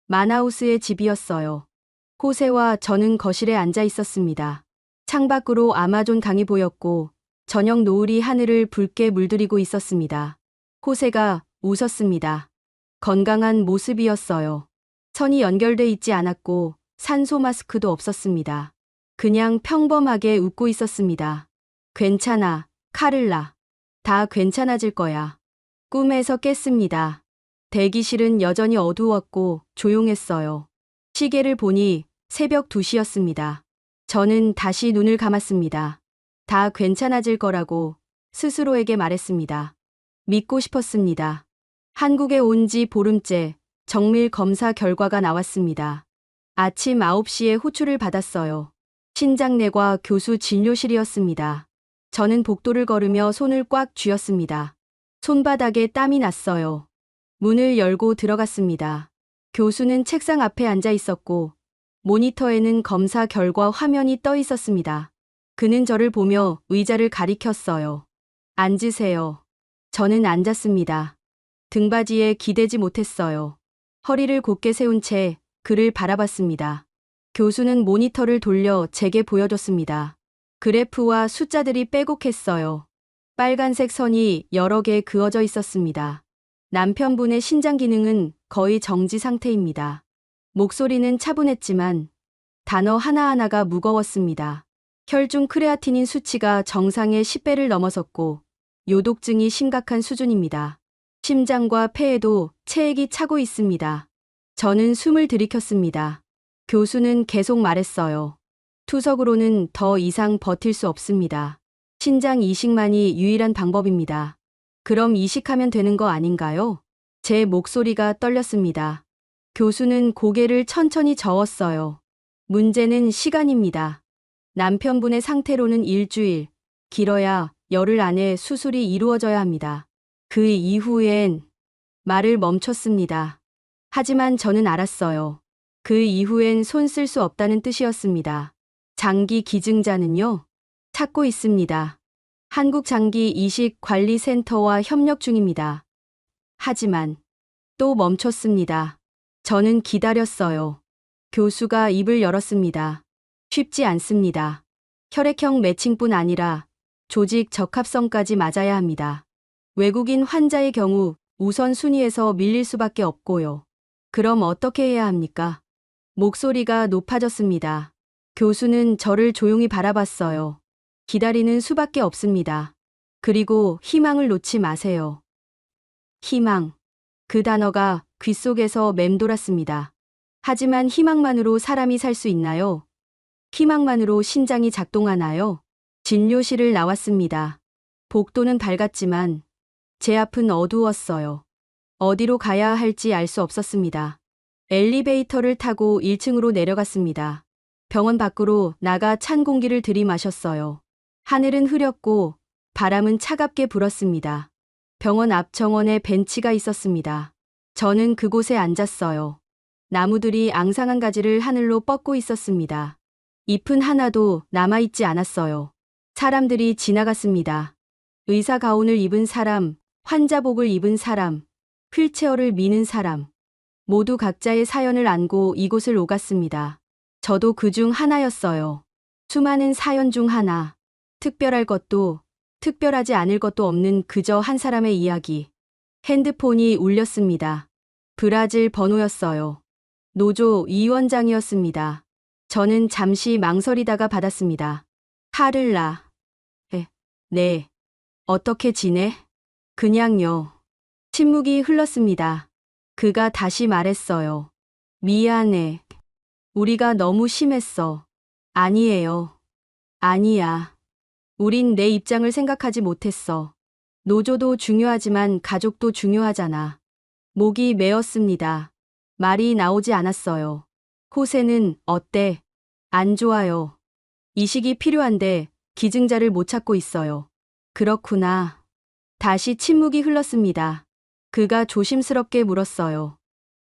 B: 마나우스의 집이었어요. 호세와 저는 거실에 앉아 있었습니다. 창밖으로 아마존 강이 보였고 저녁 노을이 하늘을 붉게 물들이고 있었습니다. 호세가 웃었습니다. 건강한 모습이었어요. 선이 연결돼 있지 않았고 산소 마스크도 없었습니다. 그냥 평범하게 웃고 있었습니다. 괜찮아, 카를라. 다 괜찮아질 거야. 꿈에서 깼습니다. 대기실은 여전히 어두웠고 조용했어요. 시계를 보니 새벽 2시였습니다. 저는 다시 눈을 감았습니다. 다 괜찮아질 거라고 스스로에게 말했습니다. 믿고 싶었습니다. 한국에 온 지 보름째 정밀 검사 결과가 나왔습니다. 아침 9시에 호출을 받았어요. 신장내과 교수 진료실이었습니다. 저는 복도를 걸으며 손을 꽉 쥐었습니다. 손바닥에 땀이 났어요. 문을 열고 들어갔습니다. 교수는 책상 앞에 앉아 있었고 모니터에는 검사 결과 화면이 떠 있었습니다. 그는 저를 보며 의자를 가리켰어요. 앉으세요. 저는 앉았습니다. 등받이에 기대지 못했어요. 허리를 곧게 세운 채 그를 바라봤습니다. 교수는 모니터를 돌려 제게 보여줬습니다. 그래프와 숫자들이 빼곡했어요. 빨간색 선이 여러 개 그어져 있었습니다. 남편분의 신장 기능은 거의 정지 상태입니다. 목소리는 차분했지만 단어 하나하나가 무거웠습니다. 혈중 크레아티닌 수치가 정상의 10배를 넘어섰고 요독증이 심각한 수준입니다. 심장과 폐에도 체액이 차고 있습니다. 저는 숨을 들이켰습니다. 교수는 계속 말했어요. 투석으로는 더 이상 버틸 수 없습니다. 신장 이식만이 유일한 방법입니다. 그럼 이식하면 되는 거 아닌가요? 제 목소리가 떨렸습니다. 교수는 고개를 천천히 저었어요. 문제는 시간입니다. 남편분의 상태로는 일주일, 길어야 열흘 안에 수술이 이루어져야 합니다. 그 이후엔 말을 멈췄습니다. 하지만 저는 알았어요. 그 이후엔 손 쓸 수 없다는 뜻이었습니다. 장기 기증자는요? 찾고 있습니다. 한국장기이식관리센터와 협력 중입니다. 하지만 또 멈췄습니다. 저는 기다렸어요. 교수가 입을 열었습니다. 쉽지 않습니다. 혈액형 매칭뿐 아니라 조직 적합성까지 맞아야 합니다. 외국인 환자의 경우 우선순위에서 밀릴 수밖에 없고요. 그럼 어떻게 해야 합니까? 목소리가 높아졌습니다. 교수는 저를 조용히 바라봤어요. 기다리는 수밖에 없습니다. 그리고 희망을 놓지 마세요. 희망. 그 단어가 귓속에서 맴돌았습니다. 하지만 희망만으로 사람이 살 수 있나요? 희망만으로 신장이 작동하나요? 진료실을 나왔습니다. 복도는 밝았지만 제 앞은 어두웠어요. 어디로 가야 할지 알 수 없었습니다. 엘리베이터를 타고 1층으로 내려갔습니다. 병원 밖으로 나가 찬 공기를 들이마셨어요. 하늘은 흐렸고 바람은 차갑게 불었습니다. 병원 앞 정원에 벤치가 있었습니다. 저는 그곳에 앉았어요. 나무들이 앙상한 가지를 하늘로 뻗고 있었습니다. 잎은 하나도 남아있지 않았어요. 사람들이 지나갔습니다. 의사 가운을 입은 사람, 환자복을 입은 사람, 휠체어를 미는 사람. 모두 각자의 사연을 안고 이곳을 오갔습니다. 저도 그중 하나였어요. 수많은 사연 중 하나. 특별할 것도, 특별하지 않을 것도 없는 그저 한 사람의 이야기. 핸드폰이 울렸습니다. 브라질 번호였어요. 노조 위원장이었습니다. 저는 잠시 망설이다가 받았습니다. 카를라. 네. 어떻게 지내? 그냥요. 침묵이 흘렀습니다. 그가 다시 말했어요. 미안해. 우리가 너무 심했어. 아니에요. 아니야. 우린 내 입장을 생각하지 못했어. 노조도 중요하지만 가족도 중요하잖아. 목이 메었습니다. 말이 나오지 않았어요. 호세는 어때? 안 좋아요. 이식이 필요한데 기증자를 못 찾고 있어요. 그렇구나. 다시 침묵이 흘렀습니다. 그가 조심스럽게 물었어요.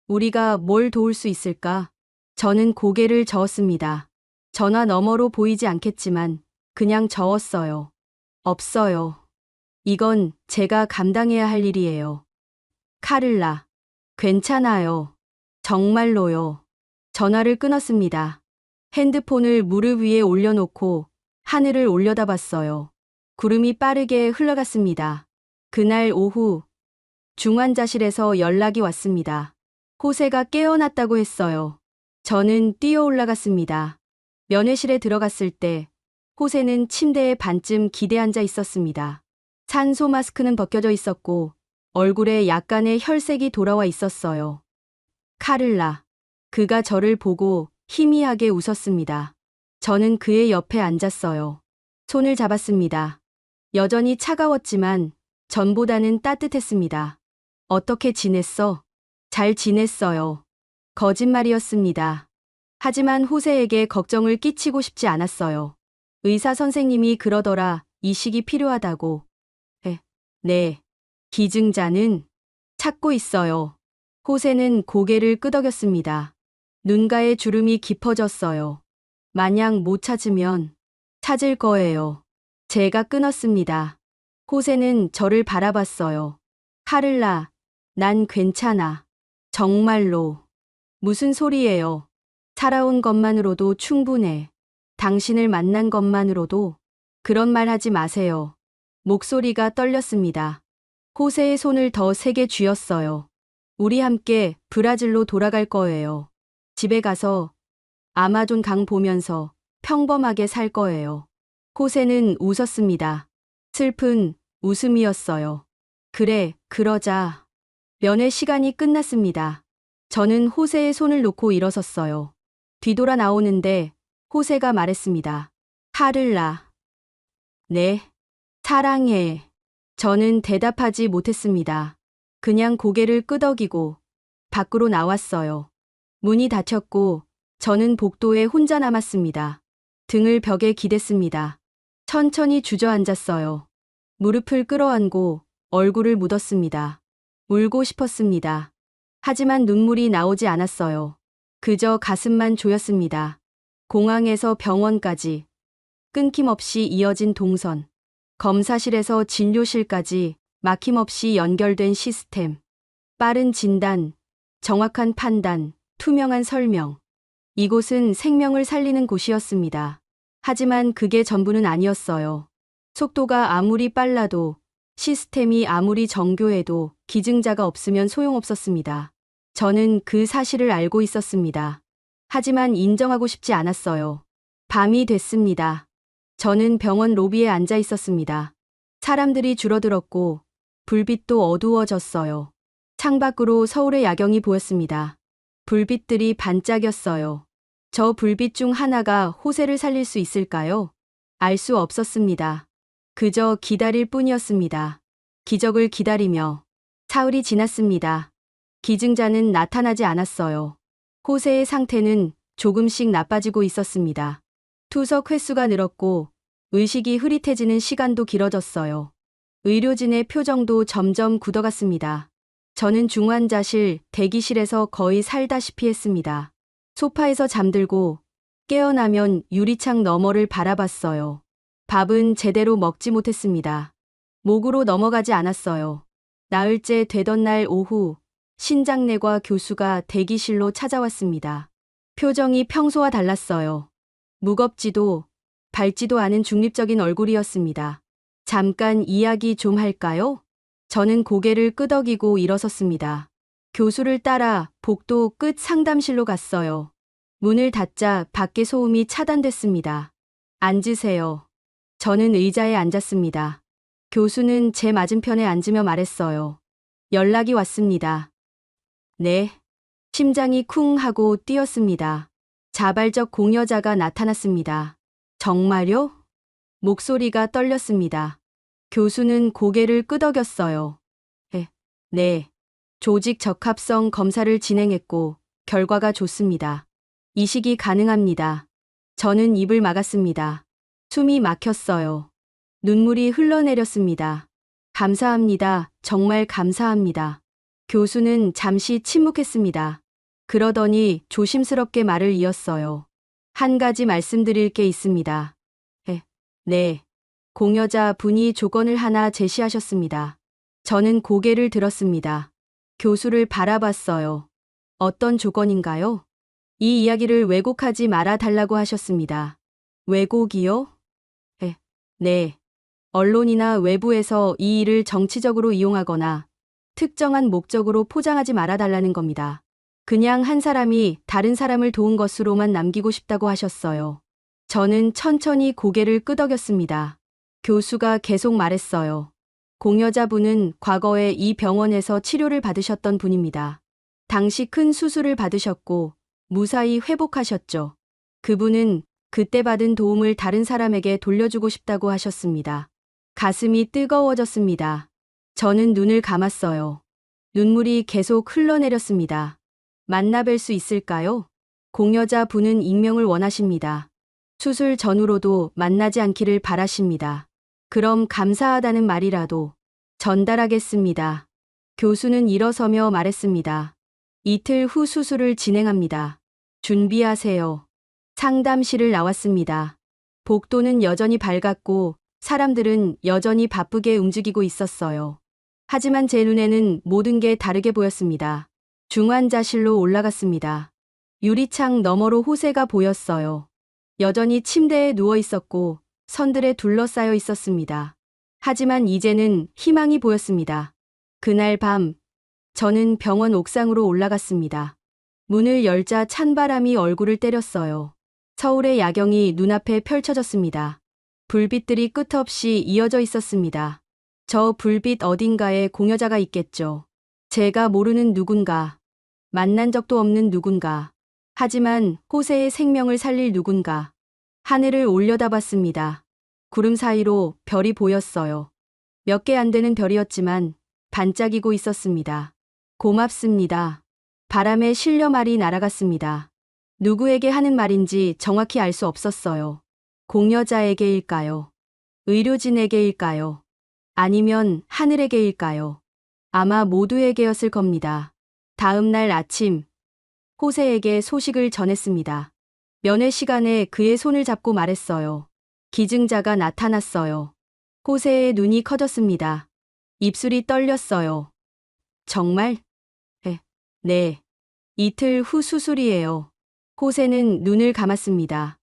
B: 우리가 뭘 도울 수 있을까? 저는 고개를 저었습니다. 전화 너머로 보이지 않겠지만 그냥 저었어요. 없어요. 이건 제가 감당해야 할 일이에요. 카를라. 괜찮아요. 정말로요. 전화를 끊었습니다. 핸드폰을 무릎 위에 올려놓고 하늘을 올려다봤어요. 구름이 빠르게 흘러갔습니다. 그날 오후 중환자실에서 연락이 왔습니다. 호세가 깨어났다고 했어요. 저는 뛰어 올라갔습니다. 면회실에 들어갔을 때 호세는 침대에 반쯤 기대앉아 있었습니다. 산소 마스크는 벗겨져 있었고 얼굴에 약간의 혈색이 돌아와 있었어요. 카를라. 그가 저를 보고 희미하게 웃었습니다. 저는 그의 옆에 앉았어요. 손을 잡았습니다. 여전히 차가웠지만 전보다는 따뜻했습니다. 어떻게 지냈어? 잘 지냈어요. 거짓말이었습니다. 하지만 호세에게 걱정을 끼치고 싶지 않았어요. 의사 선생님이 그러더라. 이식이 필요하다고. 네. 기증자는 찾고 있어요. 호세는 고개를 끄덕였습니다. 눈가에 주름이 깊어졌어요. 만약 못 찾으면 찾을 거예요. 제가 끊었습니다. 호세는 저를 바라봤어요. 카를라, 난 괜찮아. 정말로. 무슨 소리예요? 살아온 것만으로도 충분해. 당신을 만난 것만으로도. 그런 말 하지 마세요. 목소리가 떨렸습니다. 호세의 손을 더 세게 쥐었어요. 우리 함께 브라질로 돌아갈 거예요. 집에 가서 아마존 강 보면서 평범하게 살 거예요. 호세는 웃었습니다. 슬픈 웃음이었어요. 그래, 그러자. 면회 시간이 끝났습니다. 저는 호세의 손을 놓고 일어섰어요. 뒤돌아 나오는데 호세가 말했습니다. 카를라. 네. 사랑해. 저는 대답하지 못했습니다. 그냥 고개를 끄덕이고 밖으로 나왔어요. 문이 닫혔고 저는 복도에 혼자 남았습니다. 등을 벽에 기댔습니다. 천천히 주저앉았어요. 무릎을 끌어안고 얼굴을 묻었습니다. 울고 싶었습니다. 하지만 눈물이 나오지 않았어요. 그저 가슴만 조였습니다. 공항에서 병원까지 끊김없이 이어진 동선. 검사실에서 진료실까지 막힘없이 연결된 시스템. 빠른 진단, 정확한 판단, 투명한 설명. 이곳은 생명을 살리는 곳이었습니다. 하지만 그게 전부는 아니었어요. 속도가 아무리 빨라도, 시스템이 아무리 정교해도 기증자가 없으면 소용없었습니다. 저는 그 사실을 알고 있었습니다. 하지만 인정하고 싶지 않았어요. 밤이 됐습니다. 저는 병원 로비에 앉아 있었습니다. 사람들이 줄어들었고 불빛도 어두워졌어요. 창밖으로 서울의 야경이 보였습니다. 불빛들이 반짝였어요. 저 불빛 중 하나가 호세를 살릴 수 있을까요? 알 수 없었습니다. 그저 기다릴 뿐이었습니다. 기적을 기다리며 사흘이 지났습니다. 기증자는 나타나지 않았어요. 호세의 상태는 조금씩 나빠지고 있었습니다. 투석 횟수가 늘었고 의식이 흐릿해지는 시간도 길어졌어요. 의료진의 표정도 점점 굳어갔습니다. 저는 중환자실 대기실에서 거의 살다시피 했습니다. 소파에서 잠들고 깨어나면 유리창 너머를 바라봤어요. 밥은 제대로 먹지 못했습니다. 목으로 넘어가지 않았어요. 나흘째 되던 날 오후 신장내과 교수가 대기실로 찾아왔습니다. 표정이 평소와 달랐어요. 무겁지도 밝지도 않은 중립적인 얼굴이었습니다. 잠깐 이야기 좀 할까요? 저는 고개를 끄덕이고 일어섰습니다. 교수를 따라 복도 끝 상담실로 갔어요. 문을 닫자 밖에 소음이 차단됐습니다. 앉으세요. 저는 의자에 앉았습니다. 교수는 제 맞은편에 앉으며 말했어요. 연락이 왔습니다. 네. 심장이 쿵 하고 뛰었습니다. 자발적 공여자가 나타났습니다. 정말요? 목소리가 떨렸습니다. 교수는 고개를 끄덕였어요. 네. 조직 적합성 검사를 진행했고 결과가 좋습니다. 이식이 가능합니다. 저는 입을 막았습니다. 숨이 막혔어요. 눈물이 흘러내렸습니다. 감사합니다. 정말 감사합니다. 교수는 잠시 침묵했습니다. 그러더니 조심스럽게 말을 이었어요. 한 가지 말씀드릴 게 있습니다. 네. 공여자 분이 조건을 하나 제시하셨습니다. 저는 고개를 들었습니다. 교수를 바라봤어요. 어떤 조건인가요? 이 이야기를 왜곡하지 말아 달라고 하셨습니다. 왜곡이요? 네. 언론이나 외부에서 이 일을 정치적으로 이용하거나 특정한 목적으로 포장하지 말아 달라는 겁니다. 그냥 한 사람이 다른 사람을 도운 것으로만 남기고 싶다고 하셨어요. 저는 천천히 고개를 끄덕였습니다. 교수가 계속 말했어요. 공여자분은 과거에 이 병원에서 치료를 받으셨던 분입니다. 당시 큰 수술을 받으셨고 무사히 회복하셨죠. 그분은 그때 받은 도움을 다른 사람에게 돌려주고 싶다고 하셨습니다. 가슴이 뜨거워졌습니다. 저는 눈을 감았어요. 눈물이 계속 흘러내렸습니다. 만나 뵐 수 있을까요? 공여자 분은 익명을 원하십니다. 수술 전후로도 만나지 않기를 바라십니다. 그럼 감사하다는 말이라도 전달하겠습니다. 교수는 일어서며 말했습니다. 이틀 후 수술을 진행합니다. 준비하세요. 상담실을 나왔습니다. 복도는 여전히 밝았고 사람들은 여전히 바쁘게 움직이고 있었어요. 하지만 제 눈에는 모든 게 다르게 보였습니다. 중환자실로 올라갔습니다. 유리창 너머로 호세가 보였어요. 여전히 침대에 누워 있었고 선들에 둘러싸여 있었습니다. 하지만 이제는 희망이 보였습니다. 그날 밤 저는 병원 옥상으로 올라갔습니다. 문을 열자 찬바람이 얼굴을 때렸어요. 서울의 야경이 눈앞에 펼쳐졌습니다. 불빛들이 끝없이 이어져 있었습니다. 저 불빛 어딘가에 공여자가 있겠죠. 제가 모르는 누군가, 만난 적도 없는 누군가, 하지만 호세의 생명을 살릴 누군가. 하늘을 올려다봤습니다. 구름 사이로 별이 보였어요. 몇 개 안 되는 별이었지만 반짝이고 있었습니다. 고맙습니다. 바람에 실려 말이 날아갔습니다. 누구에게 하는 말인지 정확히 알 수 없었어요. 공여자에게일까요? 의료진에게일까요? 아니면 하늘에게일까요? 아마 모두에게였을 겁니다. 다음 날 아침, 호세에게 소식을 전했습니다. 면회 시간에 그의 손을 잡고 말했어요. 기증자가 나타났어요. 호세의 눈이 커졌습니다. 입술이 떨렸어요. 정말? 네. 이틀 후 수술이에요. 호세는 눈을 감았습니다.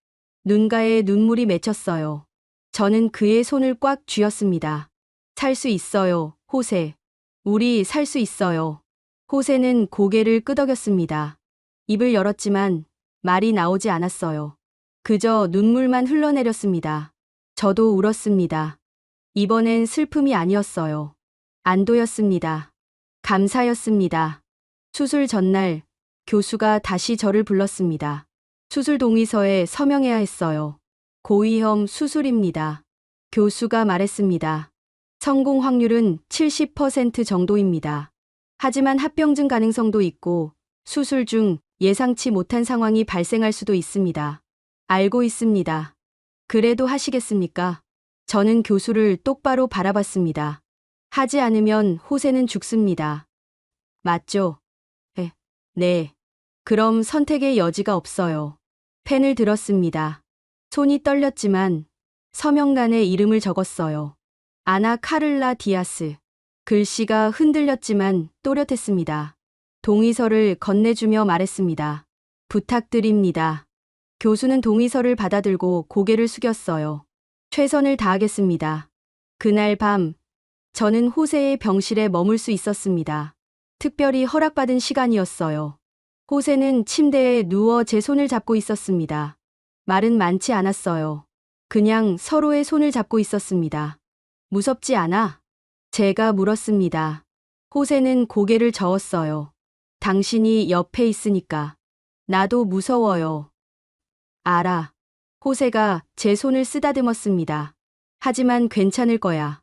B: 눈가에 눈물이 맺혔어요. 저는 그의 손을 꽉 쥐었습니다. 살 수 있어요, 호세. 우리 살 수 있어요. 호세는 고개를 끄덕였습니다. 입을 열었지만 말이 나오지 않았어요. 그저 눈물만 흘러내렸습니다. 저도 울었습니다. 이번엔 슬픔이 아니었어요. 안도였습니다. 감사였습니다. 수술 전날 교수가 다시 저를 불렀습니다. 수술 동의서에 서명해야 했어요. 고위험 수술입니다. 교수가 말했습니다. 성공 확률은 70% 정도입니다. 하지만 합병증 가능성도 있고 수술 중 예상치 못한 상황이 발생할 수도 있습니다. 알고 있습니다. 그래도 하시겠습니까? 저는 교수를 똑바로 바라봤습니다. 하지 않으면 호세는 죽습니다. 맞죠? 네. 그럼 선택의 여지가 없어요. 펜을 들었습니다. 손이 떨렸지만 서명란에 이름을 적었어요. 아나 카를라 디아스. 글씨가 흔들렸지만 또렷했습니다. 동의서를 건네주며 말했습니다. 부탁드립니다. 교수는 동의서를 받아들고 고개를 숙였어요. 최선을 다하겠습니다. 그날 밤, 저는 호세의 병실에 머물 수 있었습니다. 특별히 허락받은 시간이었어요. 호세는 침대에 누워 제 손을 잡고 있었습니다. 말은 많지 않았어요. 그냥 서로의 손을 잡고 있었습니다. 무섭지 않아? 제가 물었습니다. 호세는 고개를 저었어요. 당신이 옆에 있으니까. 나도 무서워요. 알아. 호세가 제 손을 쓰다듬었습니다. 하지만 괜찮을 거야.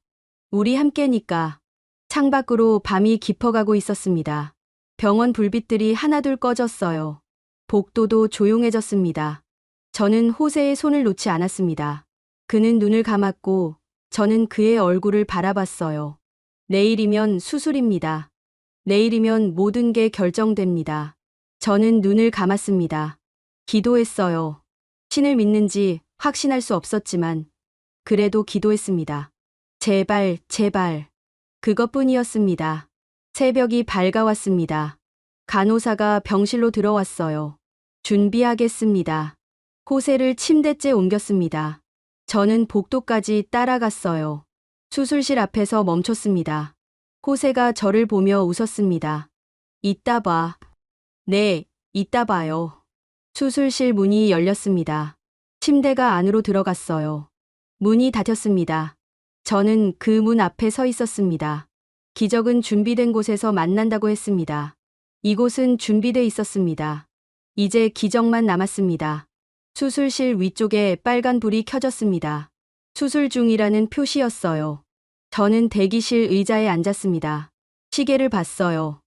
B: 우리 함께니까. 창밖으로 밤이 깊어가고 있었습니다. 병원 불빛들이 하나둘 꺼졌어요. 복도도 조용해졌습니다. 저는 호세의 손을 놓지 않았습니다. 그는 눈을 감았고 저는 그의 얼굴을 바라봤어요. 내일이면 수술입니다. 내일이면 모든 게 결정됩니다. 저는 눈을 감았습니다. 기도했어요. 신을 믿는지 확신할 수 없었지만 그래도 기도했습니다. 제발, 제발. 그것뿐이었습니다. 새벽이 밝아왔습니다. 간호사가 병실로 들어왔어요. 준비하겠습니다. 호세를 침대째 옮겼습니다. 저는 복도까지 따라갔어요. 수술실 앞에서 멈췄습니다. 호세가 저를 보며 웃었습니다. 이따 봐. 네, 이따 봐요. 수술실 문이 열렸습니다. 침대가 안으로 들어갔어요. 문이 닫혔습니다. 저는 그 문 앞에 서 있었습니다. 기적은 준비된 곳에서 만난다고 했습니다. 이곳은 준비돼 있었습니다. 이제 기적만 남았습니다. 수술실 위쪽에 빨간 불이 켜졌습니다. 수술 중이라는 표시였어요. 저는 대기실 의자에 앉았습니다. 시계를 봤어요.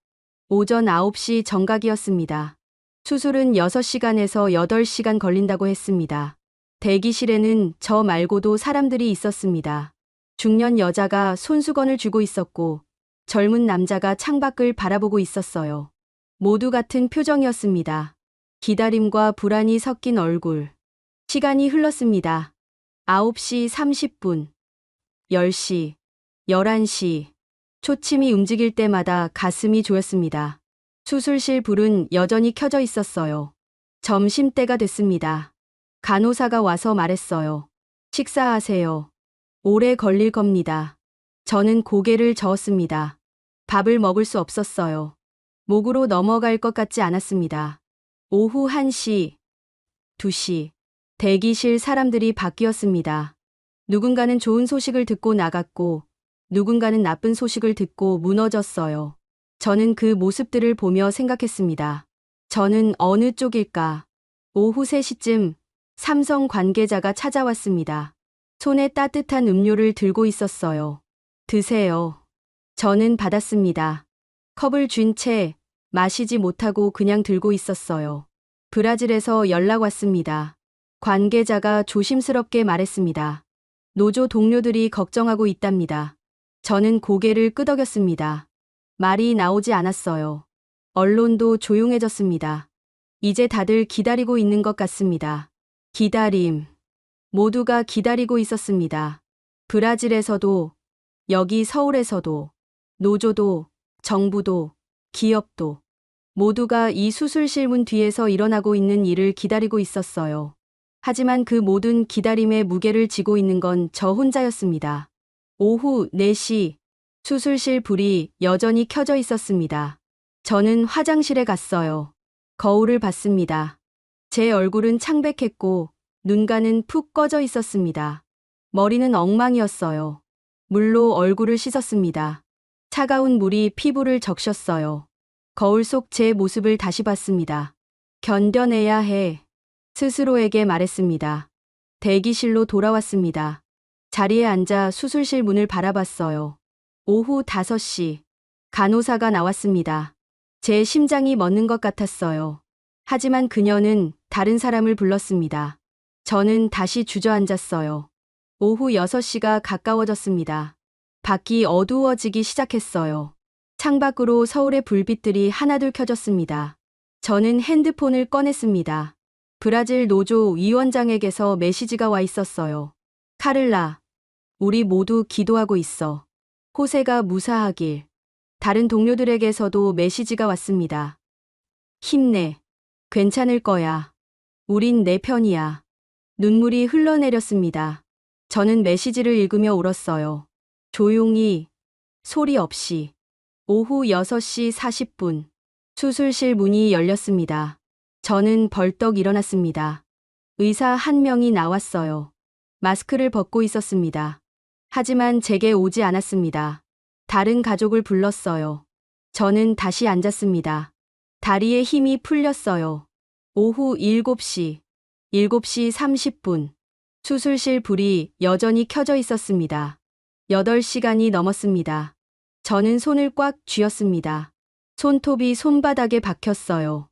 B: 오전 9시 정각이었습니다. 수술은 6시간에서 8시간 걸린다고 했습니다. 대기실에는 저 말고도 사람들이 있었습니다. 중년 여자가 손수건을 쥐고 있었고 젊은 남자가 창밖을 바라보고 있었어요. 모두 같은 표정이었습니다. 기다림과 불안이 섞인 얼굴. 시간이 흘렀습니다. 9시 30분, 10시, 11시. 초침이 움직일 때마다 가슴이 조였습니다. 수술실 불은 여전히 켜져 있었어요. 점심때가 됐습니다. 간호사가 와서 말했어요. 식사하세요. 오래 걸릴 겁니다. 저는 고개를 저었습니다. 밥을 먹을 수 없었어요. 목으로 넘어갈 것 같지 않았습니다. 오후 1시, 2시. 대기실 사람들이 바뀌었습니다. 누군가는 좋은 소식을 듣고 나갔고 누군가는 나쁜 소식을 듣고 무너졌어요. 저는 그 모습들을 보며 생각했습니다. 저는 어느 쪽일까? 오후 3시쯤 삼성 관계자가 찾아왔습니다. 손에 따뜻한 음료를 들고 있었어요. 드세요. 저는 받았습니다. 컵을 쥔 채 마시지 못하고 그냥 들고 있었어요. 브라질에서 연락 왔습니다. 관계자가 조심스럽게 말했습니다. 노조 동료들이 걱정하고 있답니다. 저는 고개를 끄덕였습니다. 말이 나오지 않았어요. 언론도 조용해졌습니다. 이제 다들 기다리고 있는 것 같습니다. 기다림. 모두가 기다리고 있었습니다. 브라질에서도, 여기 서울에서도, 노조도, 정부도, 기업도, 모두가 이 수술실 문 뒤에서 일어나고 있는 일을 기다리고 있었어요. 하지만 그 모든 기다림의 무게를 지고 있는 건 저 혼자였습니다. 오후 4시, 수술실 불이 여전히 켜져 있었습니다. 저는 화장실에 갔어요. 거울을 봤습니다. 제 얼굴은 창백했고 눈가는 푹 꺼져 있었습니다. 머리는 엉망이었어요. 물로 얼굴을 씻었습니다. 차가운 물이 피부를 적셨어요. 거울 속 제 모습을 다시 봤습니다. 견뎌내야 해. 스스로에게 말했습니다. 대기실로 돌아왔습니다. 자리에 앉아 수술실 문을 바라봤어요. 오후 5시. 간호사가 나왔습니다. 제 심장이 멎는 것 같았어요. 하지만 그녀는 다른 사람을 불렀습니다. 저는 다시 주저앉았어요. 오후 6시가 가까워졌습니다. 밖이 어두워지기 시작했어요. 창밖으로 서울의 불빛들이 하나둘 켜졌습니다. 저는 핸드폰을 꺼냈습니다. 브라질 노조 위원장에게서 메시지가 와 있었어요. 카를라, 우리 모두 기도하고 있어. 호세가 무사하길. 다른 동료들에게서도 메시지가 왔습니다. 힘내. 괜찮을 거야. 우린 내 편이야. 눈물이 흘러내렸습니다. 저는 메시지를 읽으며 울었어요. 조용히, 소리 없이. 오후 6시 40분. 수술실 문이 열렸습니다. 저는 벌떡 일어났습니다. 의사 한 명이 나왔어요. 마스크를 벗고 있었습니다. 하지만 제게 오지 않았습니다. 다른 가족을 불렀어요. 저는 다시 앉았습니다. 다리에 힘이 풀렸어요. 오후 7시, 7시 30분. 수술실 불이 여전히 켜져 있었습니다. 8시간이 넘었습니다. 저는 손을 꽉 쥐었습니다. 손톱이 손바닥에 박혔어요.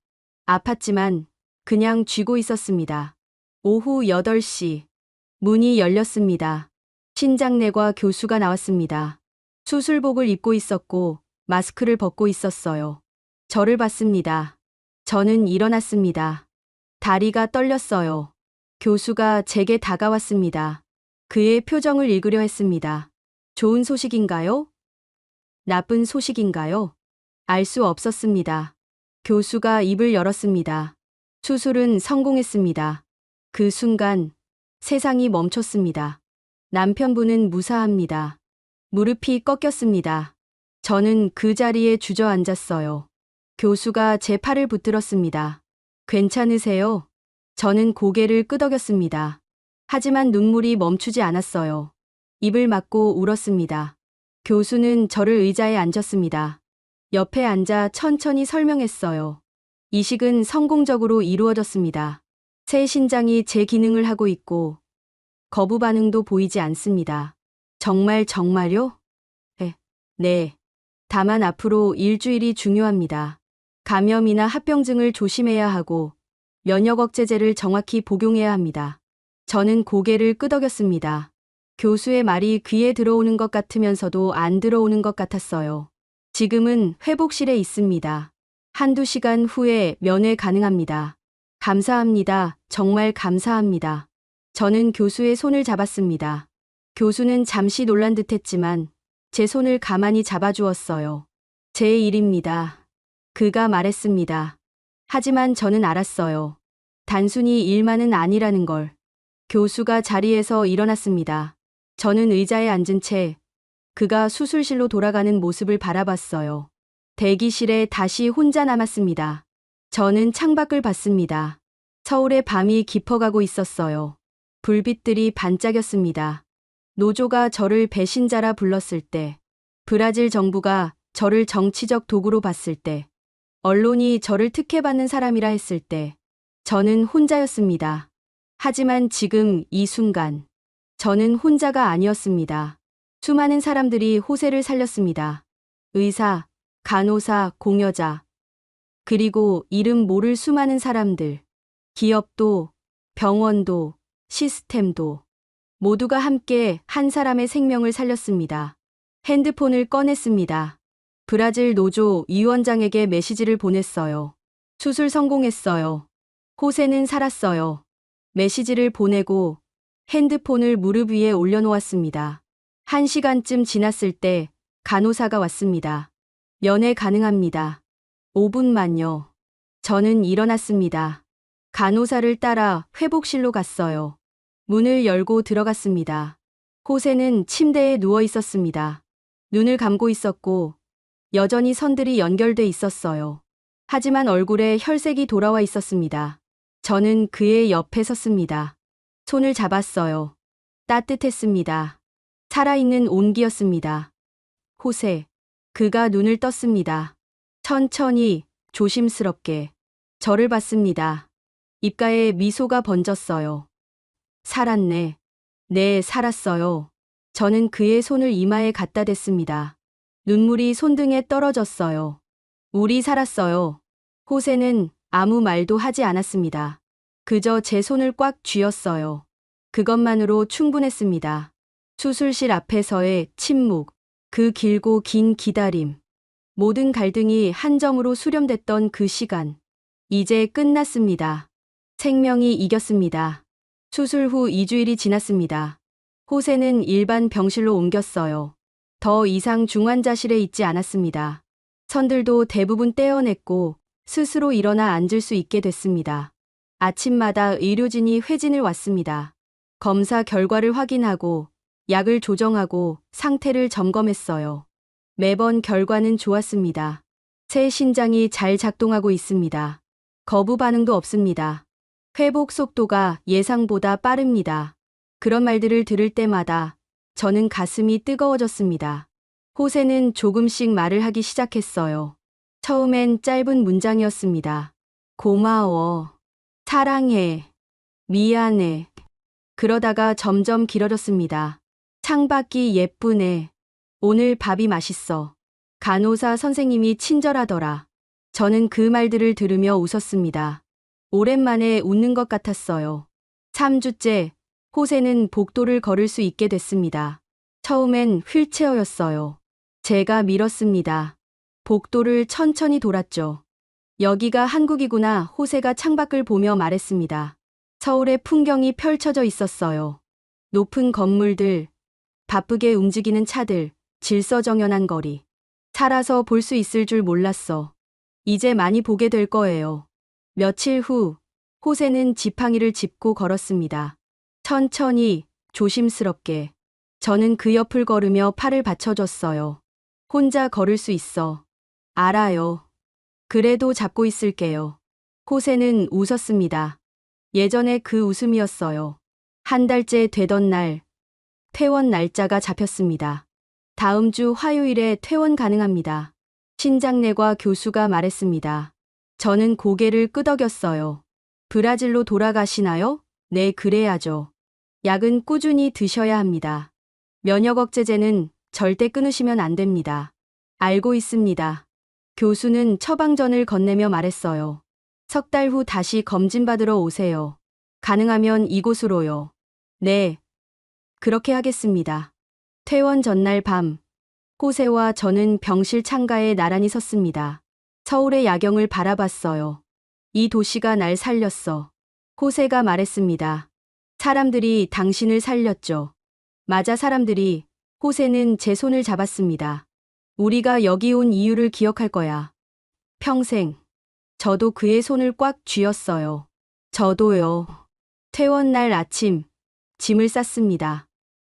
B: 아팠지만 그냥 쥐고 있었습니다. 오후 8시. 문이 열렸습니다. 신장내과 교수가 나왔습니다. 수술복을 입고 있었고 마스크를 벗고 있었어요. 저를 봤습니다. 저는 일어났습니다. 다리가 떨렸어요. 교수가 제게 다가왔습니다. 그의 표정을 읽으려 했습니다. 좋은 소식인가요? 나쁜 소식인가요? 알 수 없었습니다. 교수가 입을 열었습니다. 수술은 성공했습니다. 그 순간 세상이 멈췄습니다. 남편분은 무사합니다. 무릎이 꺾였습니다. 저는 그 자리에 주저앉았어요. 교수가 제 팔을 붙들었습니다. 괜찮으세요? 저는 고개를 끄덕였습니다. 하지만 눈물이 멈추지 않았어요. 입을 막고 울었습니다. 교수는 저를 의자에 앉혔습니다. 옆에 앉아 천천히 설명했어요. 이식은 성공적으로 이루어졌습니다. 새 신장이 제 기능을 하고 있고 거부 반응도 보이지 않습니다. 정말요? 네. 다만 앞으로 일주일이 중요합니다. 감염이나 합병증을 조심해야 하고 면역 억제제를 정확히 복용해야 합니다. 저는 고개를 끄덕였습니다. 교수의 말이 귀에 들어오는 것 같으면서도 안 들어오는 것 같았어요. 지금은 회복실에 있습니다. 한두 시간 후에 면회 가능합니다. 감사합니다. 정말 감사합니다. 저는 교수의 손을 잡았습니다. 교수는 잠시 놀란 듯했지만 제 손을 가만히 잡아주었어요. 제 일입니다. 그가 말했습니다. 하지만 저는 알았어요. 단순히 일만은 아니라는 걸. 교수가 자리에서 일어났습니다. 저는 의자에 앉은 채 그가 수술실로 돌아가는 모습을 바라봤어요. 대기실에 다시 혼자 남았습니다. 저는 창밖을 봤습니다. 서울의 밤이 깊어가고 있었어요. 불빛들이 반짝였습니다. 노조가 저를 배신자라 불렀을 때, 브라질 정부가 저를 정치적 도구로 봤을 때, 언론이 저를 특혜받는 사람이라 했을 때, 저는 혼자였습니다. 하지만 지금 이 순간, 저는 혼자가 아니었습니다. 수많은 사람들이 호세를 살렸습니다. 의사, 간호사, 공여자, 그리고 이름 모를 수많은 사람들, 기업도, 병원도, 시스템도, 모두가 함께 한 사람의 생명을 살렸습니다. 핸드폰을 꺼냈습니다. 브라질 노조 위원장에게 메시지를 보냈어요. 수술 성공했어요. 호세는 살았어요. 메시지를 보내고 핸드폰을 무릎 위에 올려놓았습니다. 1시간쯤 지났을 때 간호사가 왔습니다. 면회 가능합니다. 5분만요. 저는 일어났습니다. 간호사를 따라 회복실로 갔어요. 문을 열고 들어갔습니다. 호세는 침대에 누워 있었습니다. 눈을 감고 있었고 여전히 선들이 연결돼 있었어요. 하지만 얼굴에 혈색이 돌아와 있었습니다. 저는 그의 옆에 섰습니다. 손을 잡았어요. 따뜻했습니다. 살아있는 온기였습니다. 호세. 그가 눈을 떴습니다. 천천히, 조심스럽게. 저를 봤습니다. 입가에 미소가 번졌어요. 살았네. 네, 살았어요. 저는 그의 손을 이마에 갖다 댔습니다. 눈물이 손등에 떨어졌어요. 우리 살았어요. 호세는 아무 말도 하지 않았습니다. 그저 제 손을 꽉 쥐었어요. 그것만으로 충분했습니다. 수술실 앞에서의 침묵, 그 길고 긴 기다림, 모든 갈등이 한 점으로 수렴됐던 그 시간. 이제 끝났습니다. 생명이 이겼습니다. 수술 후 2주일이 지났습니다. 호세는 일반 병실로 옮겼어요. 더 이상 중환자실에 있지 않았습니다. 선들도 대부분 떼어냈고 스스로 일어나 앉을 수 있게 됐습니다. 아침마다 의료진이 회진을 왔습니다. 검사 결과를 확인하고 약을 조정하고 상태를 점검했어요. 매번 결과는 좋았습니다. 새 심장이 잘 작동하고 있습니다. 거부 반응도 없습니다. 회복 속도가 예상보다 빠릅니다. 그런 말들을 들을 때마다 저는 가슴이 뜨거워졌습니다. 호세는 조금씩 말을 하기 시작했어요. 처음엔 짧은 문장이었습니다. 고마워. 사랑해. 미안해. 그러다가 점점 길어졌습니다. 창밖이 예쁘네. 오늘 밥이 맛있어. 간호사 선생님이 친절하더라. 저는 그 말들을 들으며 웃었습니다. 오랜만에 웃는 것 같았어요. 3주째, 호세는 복도를 걸을 수 있게 됐습니다. 처음엔 휠체어였어요. 제가 밀었습니다. 복도를 천천히 돌았죠. 여기가 한국이구나. 호세가 창밖을 보며 말했습니다. 서울의 풍경이 펼쳐져 있었어요. 높은 건물들, 바쁘게 움직이는 차들, 질서정연한 거리. 살아서 볼 수 있을 줄 몰랐어. 이제 많이 보게 될 거예요. 며칠 후, 호세는 지팡이를 짚고 걸었습니다. 천천히, 조심스럽게. 저는 그 옆을 걸으며 팔을 받쳐줬어요. 혼자 걸을 수 있어. 알아요. 그래도 잡고 있을게요. 호세는 웃었습니다. 예전에 그 웃음이었어요. 한 달째 되던 날, 퇴원 날짜가 잡혔습니다. 다음 주 화요일에 퇴원 가능합니다. 신장내과 교수가 말했습니다. 저는 고개를 끄덕였어요. 브라질로 돌아가시나요? 네, 그래야죠. 약은 꾸준히 드셔야 합니다. 면역 억제제는 절대 끊으시면 안 됩니다. 알고 있습니다. 교수는 처방전을 건네며 말했어요. 3달 후 다시 검진받으러 오세요. 가능하면 이곳으로요. 네, 그렇게 하겠습니다. 퇴원 전날 밤, 호세와 저는 병실 창가에 나란히 섰습니다. 서울의 야경을 바라봤어요. 이 도시가 날 살렸어. 호세가 말했습니다. 사람들이 당신을 살렸죠. 맞아, 사람들이. 호세는 제 손을 잡았습니다. 우리가 여기 온 이유를 기억할 거야. 평생. 저도 그의 손을 꽉 쥐었어요. 저도요. 퇴원 날 아침, 짐을 쌌습니다.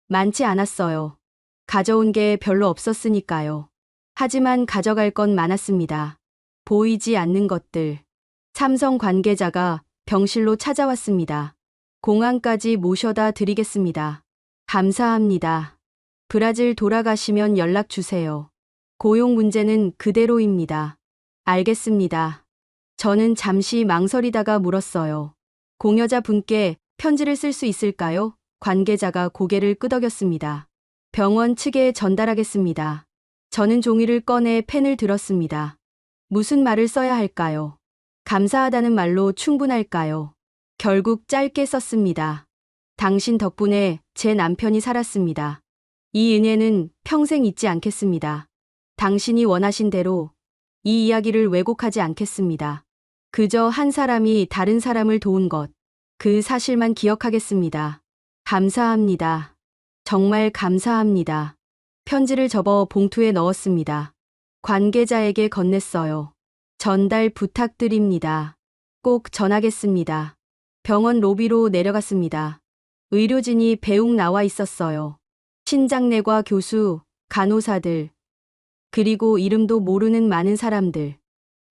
B: 많지 않았어요. 가져온 게 별로 없었으니까요. 하지만 가져갈 건 많았습니다. 보이지 않는 것들. 삼성 관계자가 병실로 찾아왔습니다. 공항까지 모셔다 드리겠습니다. 감사합니다. 브라질 돌아가시면 연락 주세요. 고용 문제는 그대로입니다. 알겠습니다. 저는 잠시 망설이다가 물었어요. 공여자 분께 편지를 쓸 수 있을까요? 관계자가 고개를 끄덕였습니다. 병원 측에 전달하겠습니다. 저는 종이를 꺼내 펜을 들었습니다. 무슨 말을 써야 할까요? 감사하다는 말로 충분할까요? 결국 짧게 썼습니다. 당신 덕분에 제 남편이 살았습니다. 이 은혜는 평생 잊지 않겠습니다. 당신이 원하신 대로 이 이야기를 왜곡하지 않겠습니다. 그저 한 사람이 다른 사람을 도운 것, 그 사실만 기억하겠습니다. 감사합니다. 정말 감사합니다. 편지를 접어 봉투에 넣었습니다. 관계자에게 건넸어요. 전달 부탁드립니다. 꼭 전하겠습니다. 병원 로비로 내려갔습니다. 의료진이 배웅 나와 있었어요. 신장내과 교수, 간호사들, 그리고 이름도 모르는 많은 사람들.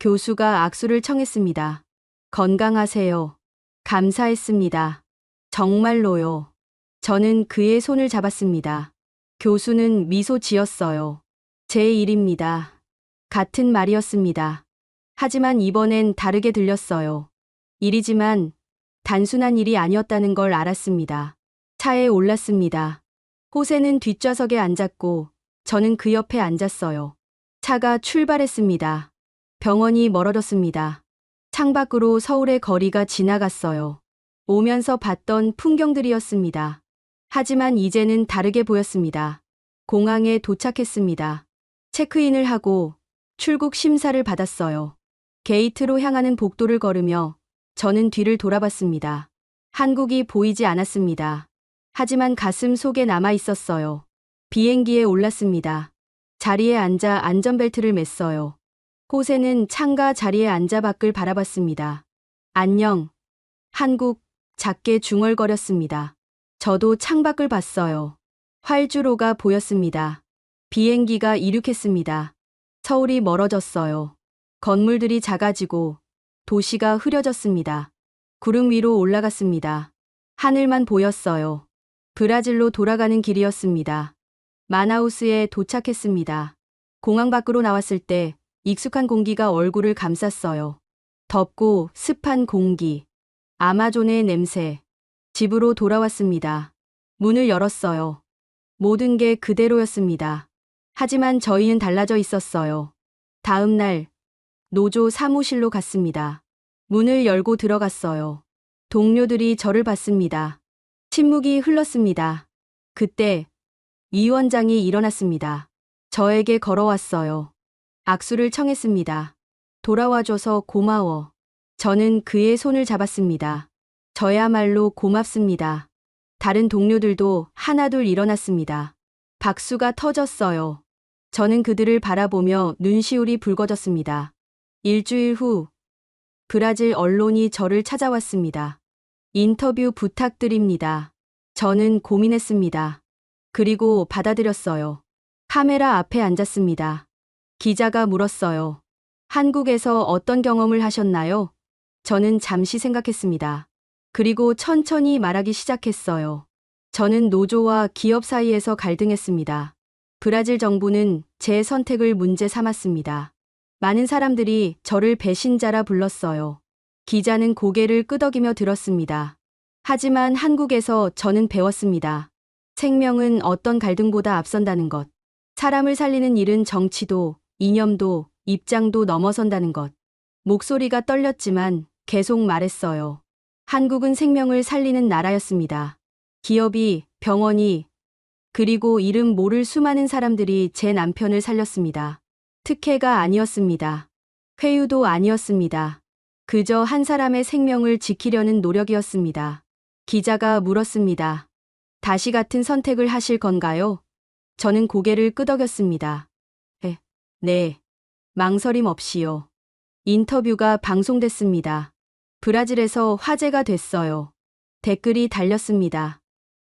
B: 교수가 악수를 청했습니다. 건강하세요. 감사했습니다. 정말로요. 저는 그의 손을 잡았습니다. 교수는 미소 지었어요. 제 일입니다. 같은 말이었습니다. 하지만 이번엔 다르게 들렸어요. 일이지만 단순한 일이 아니었다는 걸 알았습니다. 차에 올랐습니다. 호세는 뒷좌석에 앉았고 저는 그 옆에 앉았어요. 차가 출발했습니다. 병원이 멀어졌습니다. 창밖으로 서울의 거리가 지나갔어요. 오면서 봤던 풍경들이었습니다. 하지만 이제는 다르게 보였습니다. 공항에 도착했습니다. 체크인을 하고 출국 심사를 받았어요. 게이트로 향하는 복도를 걸으며 저는 뒤를 돌아봤습니다. 한국이 보이지 않았습니다. 하지만 가슴 속에 남아 있었어요. 비행기에 올랐습니다. 자리에 앉아 안전벨트를 맸어요. 호세는 창가 자리에 앉아 밖을 바라봤습니다. 안녕. 한국, 작게 중얼거렸습니다. 저도 창밖을 봤어요. 활주로가 보였습니다. 비행기가 이륙했습니다. 서울이 멀어졌어요. 건물들이 작아지고 도시가 흐려졌습니다. 구름 위로 올라갔습니다. 하늘만 보였어요. 브라질로 돌아가는 길이었습니다. 마나우스에 도착했습니다. 공항 밖으로 나왔을 때 익숙한 공기가 얼굴을 감쌌어요. 덥고 습한 공기. 아마존의 냄새. 집으로 돌아왔습니다. 문을 열었어요. 모든 게 그대로였습니다. 하지만 저희는 달라져 있었어요. 다음 날, 노조 사무실로 갔습니다. 문을 열고 들어갔어요. 동료들이 저를 봤습니다. 침묵이 흘렀습니다. 그때 위원장이 일어났습니다. 저에게 걸어왔어요. 악수를 청했습니다. 돌아와줘서 고마워. 저는 그의 손을 잡았습니다. 저야말로 고맙습니다. 다른 동료들도 하나둘 일어났습니다. 박수가 터졌어요. 저는 그들을 바라보며 눈시울이 붉어졌습니다. 일주일 후, 브라질 언론이 저를 찾아왔습니다. 인터뷰 부탁드립니다. 저는 고민했습니다. 그리고 받아들였어요. 카메라 앞에 앉았습니다. 기자가 물었어요. 한국에서 어떤 경험을 하셨나요? 저는 잠시 생각했습니다. 그리고 천천히 말하기 시작했어요. 저는 노조와 기업 사이에서 갈등했습니다. 브라질 정부는 제 선택을 문제 삼았습니다. 많은 사람들이 저를 배신자라 불렀어요. 기자는 고개를 끄덕이며 들었습니다. 하지만 한국에서 저는 배웠습니다. 생명은 어떤 갈등보다 앞선다는 것. 사람을 살리는 일은 정치도, 이념도, 입장도 넘어선다는 것. 목소리가 떨렸지만 계속 말했어요. 한국은 생명을 살리는 나라였습니다. 기업이, 병원이, 그리고 이름 모를 수많은 사람들이 제 남편을 살렸습니다. 특혜가 아니었습니다. 회유도 아니었습니다. 그저 한 사람의 생명을 지키려는 노력이었습니다. 기자가 물었습니다. 다시 같은 선택을 하실 건가요? 저는 고개를 끄덕였습니다. 네. 망설임 없이요. 인터뷰가 방송됐습니다. 브라질에서 화제가 됐어요. 댓글이 달렸습니다.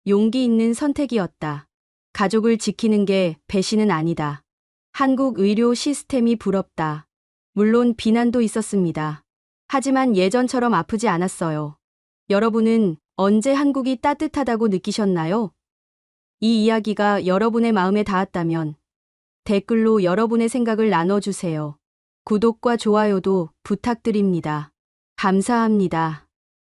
B: 용기 있는 선택이었다. 가족을 지키는 게 배신은 아니다. 한국 의료 시스템이 부럽다. 물론 비난도 있었습니다. 하지만 예전처럼 아프지 않았어요. 여러분은 언제 한국이 따뜻하다고 느끼셨나요? 이 이야기가 여러분의 마음에 닿았다면 댓글로 여러분의 생각을 나눠주세요. 구독과 좋아요도 부탁드립니다. 감사합니다.